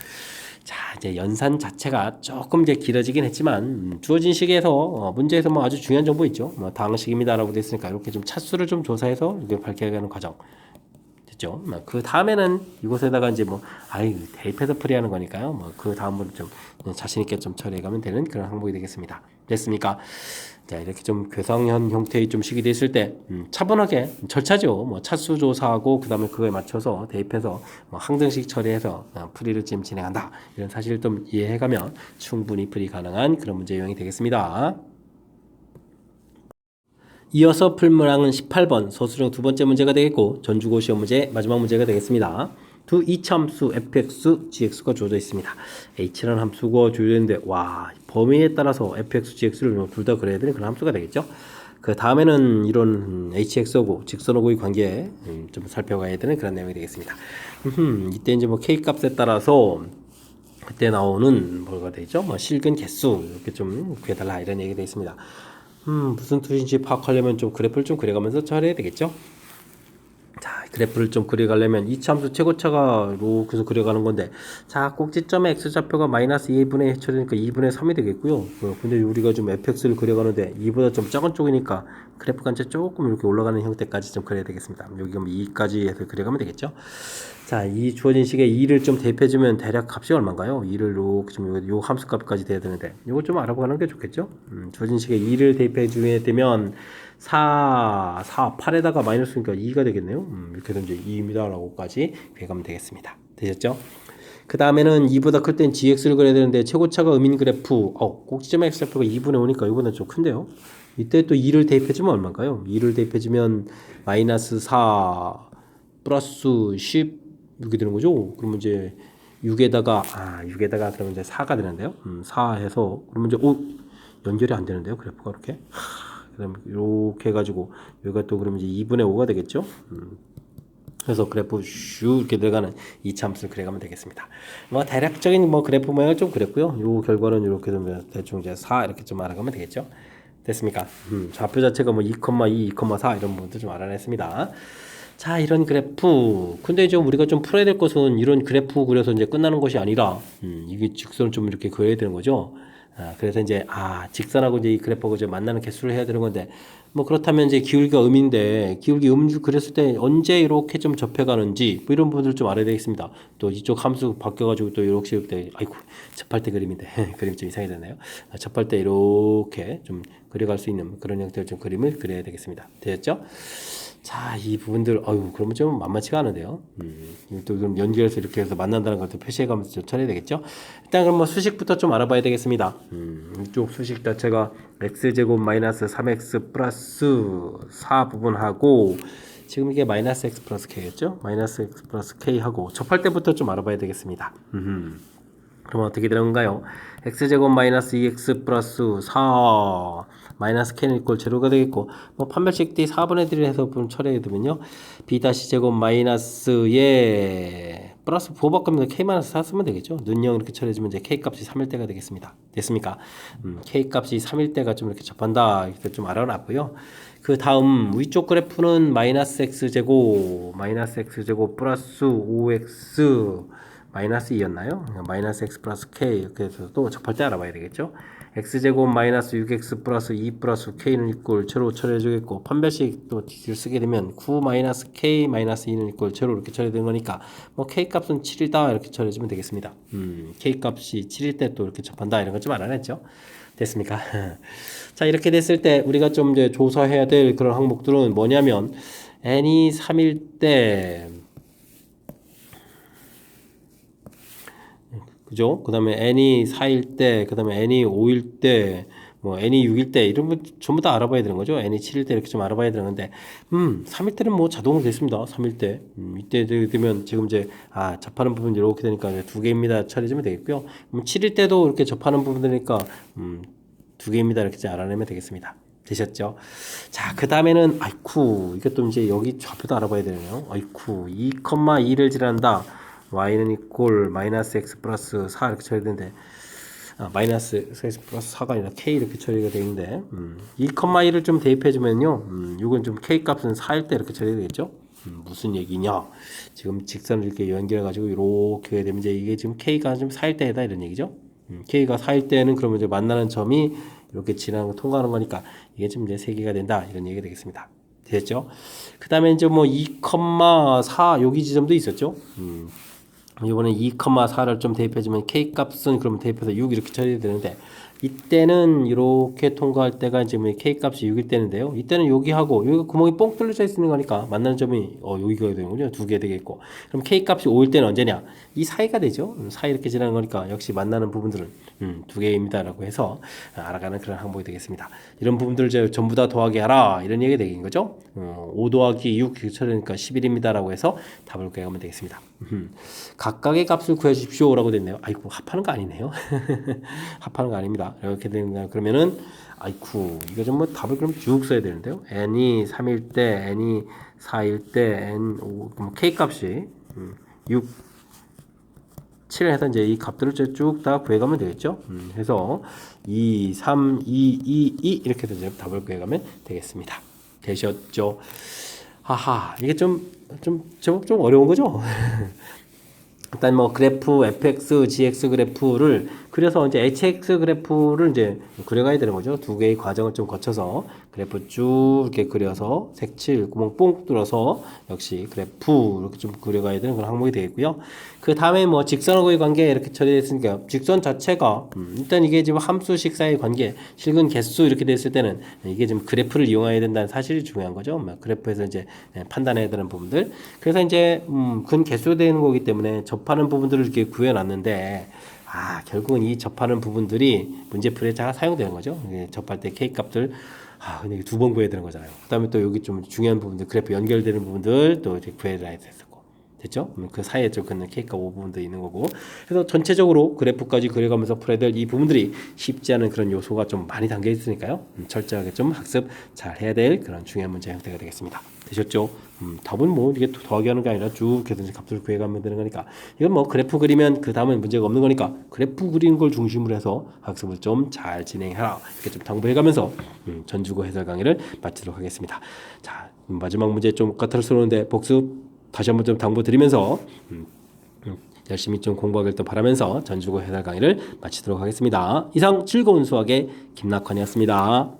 자, 이제 연산 자체가 조금 이제 길어지긴 했지만 주어진 식에서 문제에서 뭐 아주 중요한 정보 있죠. 뭐 다항식입니다라고 돼 있으니까 이렇게 좀 차수를 좀 조사해서 이게 밝혀가는 과정 됐죠. 그 다음에는 이곳에다가 이제 뭐 대입해서 풀이하는 거니까요. 뭐 그 다음으로 좀 자신 있게 좀 처리해가면 되는 그런 항목이 되겠습니다. 됐습니까? 자, 이렇게 좀 괴상현 형태의 좀 식이 됐을 때 차분하게 절차죠. 뭐 차수 조사하고 그 다음에 그거에 맞춰서 대입해서 뭐 항등식 처리해서 풀이를 지금 진행한다. 이런 사실을 좀 이해해가면 충분히 풀이 가능한 그런 문제 유형이 되겠습니다. 이어서 풀 문항은 18번 소수령 두 번째 문제가 되겠고 전주고 시험 문제 마지막 문제가 되겠습니다. 두 이차함수 fx, gx가 주어져 있습니다. h라는 함수가 주어졌는데 와 범위에 따라서 fx, gx를 둘 다 그려야 되는 그런 함수가 되겠죠. 그 다음에는 이런 hx하고 직선하고의 관계 좀 살펴가야 되는 그런 내용이 되겠습니다. 이때 이제 뭐 k 값에 따라서 그때 나오는 뭐가 되죠? 뭐 실근 개수 이렇게 좀 구해달라 이런 얘기가 되어 있습니다. 무슨 뜻인지 파악하려면 좀 그래프를 좀 그려가면서 처리해야 되겠죠. 자, 그래프를 좀 그려가려면 이차함수 최고차가 이렇게 그려가는 건데 자, 꼭지점의 x좌표가 마이너스 2분의 1 처리니까 2분의 3이 되겠고요. 근데 우리가 좀 fx를 그려가는데 2보다 좀 작은 쪽이니까 그래프가 이제 조금 이렇게 올라가는 형태까지 좀 그려야 되겠습니다. 여기가 2까지 해서 그려가면 되겠죠. 자, 이 주어진 식에 2를 좀 대입해주면 대략 값이 얼마인가요? 2를 이렇게 좀 요 함수 값까지 돼야 되는데 이거 좀 알아보는 게 좋겠죠? 주어진 식에 2를 대입해주게 되면 8에다가 마이너스니까 2가 되겠네요. 이렇게 되면 이제 2입니다. 라고까지 배가면 되겠습니다. 되셨죠? 그 다음에는 2보다 클 땐 gx를 그려야 되는데 최고차가 음인 그래프, 꼭지점의 x좌표가 2분의 5니까 이거보다 좀 큰데요? 이때 또 2를 대입해주면 얼마인가요? 2를 대입해주면 마이너스 4 플러스 10 이렇게 되는 거죠. 그러면 이제 6에다가 그러면 이제 4가 되는데요. 4 해서 그러면 이제 연결이 안 되는데요. 그래프가 이렇게. 그럼 이렇게 해가지고 여기가 또 그러면 이제 2분의 5가 되겠죠. 그래서 그래프 슈 이렇게 들어가는 이차함수를 그려가면 되겠습니다. 뭐 대략적인 뭐 그래프 모양을 좀 그렸고요. 요 결과는 이렇게 좀 대충 이제 4 이렇게 좀 알아가면 되겠죠. 됐습니까? 좌표 자체가 뭐 2,2, 2,4 이런 부분도 좀 알아냈습니다. 자, 이런 그래프. 근데 좀 우리가 좀 풀어야 될 것은 이런 그래프 그려서 이제 끝나는 것이 아니라, 이게 직선을 좀 이렇게 그려야 되는 거죠. 그래서 이제, 직선하고 이제 이 그래프하고 이제 만나는 개수를 해야 되는 건데, 뭐 그렇다면 이제 기울기가 음인데, 기울기 음줄 그렸을 때 언제 이렇게 좀 접해가는지, 뭐 이런 부분들 좀 알아야 되겠습니다. 또 이쪽 함수 바뀌어가지고 또 이렇게, 아이고, 접할 때 그림인데, 그림이 좀 이상해졌네요. 접할 때 이렇게 좀 그려갈 수 있는 그런 형태의 좀 그림을 그려야 되겠습니다. 되셨죠? 자, 이 부분들, 그러면 좀 만만치가 않은데요. 또 좀 연결해서 이렇게 해서 만난다는 것도 표시해가면서 좀 처리해야 되겠죠. 일단 그럼 뭐 수식부터 좀 알아봐야 되겠습니다. 이쪽 수식 자체가 x제곱 마이너스 3x 플러스 4 부분하고, 지금 이게 마이너스 x 플러스 k겠죠? 마이너스 x 플러스 k하고, 접할 때부터 좀 알아봐야 되겠습니다. 그럼 어떻게 되는가요? x제곱 마이너스 2x 플러스 4 마이너스 k는 이꼴 제로가 되겠고, 뭐 판별식 d 4분의 1을 해서 처리해 두면요, b 다시 제곱 마이너스 예 플러스 4 바꾸면 k 마이너스 4 쓰면 되겠죠. 눈형 이렇게 처리해 주면 이제 k 값이 3일 때가 되겠습니다. 됐습니까? k 값이 3일 때가 좀 이렇게 접한다 이렇게 좀 알아놨고요. 그 다음 위쪽 그래프는 마이너스 x제곱 플러스 5x 마이너스 2였나요? 마이너스 x 플러스 k 이렇게 해서 또 접할 때 알아봐야 되겠죠. x제곱 마이너스 6x 플러스 2 플러스 k는 이꼴 제로 처리해 주겠고, 판별식 또 쓰게 되면 9 마이너스 k 마이너스 2는 이꼴 제로 이렇게 처리되는 거니까 뭐 k 값은 7이다 이렇게 처리해 주면 되겠습니다. k 값이 7일 때 또 이렇게 접한다 이런 거 좀 알아냈죠. 됐습니까? 자, 이렇게 됐을 때 우리가 좀 이제 조사해야 될 그런 항목들은 뭐냐면, n이 3일 때, 그죠? 그 다음에 n이 4일 때, 그 다음에 n이 5일 때, 뭐 n이 6일 때 이런 거 전부 다 알아봐야 되는 거죠. n이 7일 때 이렇게 좀 알아봐야 되는데, 3일 때는 뭐 자동으로 됐습니다. 3일 때. 이때 되면 지금 이제 접하는 부분 이렇게 되니까 두 개입니다. 처리해주면 되겠고요. 7일 때도 이렇게 접하는 부분이니까 두 개입니다. 이렇게 알아내면 되겠습니다. 되셨죠? 자, 그 다음에는 이것도 이제 여기 좌표도 알아봐야 되네요. 2,2를 지난다. y는 이꼴 마이너스 x 플러스 4 이렇게 처리되는데, 마이너스 x 플러스 4가 아니라 k 이렇게 처리가 되는데, 2,2를 좀 대입해주면요, 이건 좀 k 값은 4일 때 이렇게 처리되겠죠? 무슨 얘기냐? 지금 직선을 이렇게 연결해가지고 이렇게 되면 이제 이게 지금 k가 좀 4일 때다 이런 얘기죠? k가 4일 때는 그러면 이제 만나는 점이 이렇게 지나는 거 통과하는 거니까 이게 좀 이제 세개가 된다 이런 얘기가 되겠습니다. 됐죠? 그 다음에 이제 뭐 2,4 여기 지점도 있었죠? 이번에 2,4를 좀 대입해주면 k 값은 그러면 대입해서 6 이렇게 처리해야 되는데, 이때는 이렇게 통과할 때가 이제 k 값이 6일 때인데요. 이때는 여기하고 여기 구멍이 뽕 뚫려져 있는 거니까 만나는 점이 여기가 되는군요. 두 개 되겠고, 그럼 k 값이 5일 때는 언제냐? 이 사이가 되죠. 사이 이렇게 지나는 거니까 역시 만나는 부분들은 두 개입니다라고 해서 알아가는 그런 항목이 되겠습니다. 이런 부분들을 이제 전부 다 더하기 하라 이런 얘기 되긴 거죠. 5 더하기 6 처리니까 11입니다라고 해서 답을 구해가면 되겠습니다. 각각의 값을 구해주십시오라고 됐네요. 합하는 거 아니네요. 합하는 거 아닙니다. 이렇게 되는 그러면은 이거 좀 뭐 답을 그럼 쭉 써야 되는데요. n이 3일 때, n이 4일 때, k 값이 6, 7 해서 이제 이 값들을 쭉 다 구해가면 되겠죠. 해서 2, 3, 2, 2, 2 이렇게 해서 답을 구해가면 되겠습니다. 되셨죠? 이게 제법 좀 어려운 거죠? 일단 뭐 그래프 fx, gx 그래프를 그려서 이제 hx 그래프를 이제 그려가야 되는 거죠. 두 개의 과정을 좀 거쳐서 그래프 쭉 이렇게 그려서 색칠 구멍 뽕 뚫어서 역시 그래프 이렇게 좀 그려가야 되는 그런 항목이 되겠고요. 그 다음에 뭐 직선하고의 관계 이렇게 처리됐으니까 직선 자체가 일단 이게 지금 함수식 사이의 관계, 실근 개수 이렇게 됐을 때는 이게 지금 그래프를 이용해야 된다는 사실이 중요한 거죠. 그래프에서 이제 판단해야 되는 부분들. 그래서 이제 근 개수 되는 거기 때문에 접하는 부분들을 이렇게 구해놨는데, 결국은 이 접하는 부분들이 문제풀이에 잘 사용되는 거죠. 접할 때 k 값들 근데 이게 두 번 구해야 되는 거잖아요. 그 다음에 또 여기 좀 중요한 부분들, 그래프 연결되는 부분들 또 이렇게 구해야 됐었고. 됐죠? 그 사이에 좀 긋는 K값 5부분도 있는 거고. 그래서 전체적으로 그래프까지 그려가면서 풀어야 될 이 부분들이 쉽지 않은 그런 요소가 좀 많이 담겨 있으니까요. 철저하게 좀 학습 잘 해야 될 그런 중요한 문제 형태가 되겠습니다. 되셨죠? 답은 뭐 이게 더하기 하는 게 아니라 쭉 계속 값을 구해가면 되는 거니까. 이건 뭐 그래프 그리면 그 다음은 문제가 없는 거니까 그래프 그리는 걸 중심으로 해서 학습을 좀 잘 진행해라. 이렇게 좀 당부해가면서 전주고 해설 강의를 마치도록 하겠습니다. 자, 마지막 문제 좀 까탈스러운데 복습 다시 한번 좀 당부드리면서 열심히 좀 공부하길 또 바라면서 전주고 해설 강의를 마치도록 하겠습니다. 이상 즐거운 수학의 김낙환이었습니다.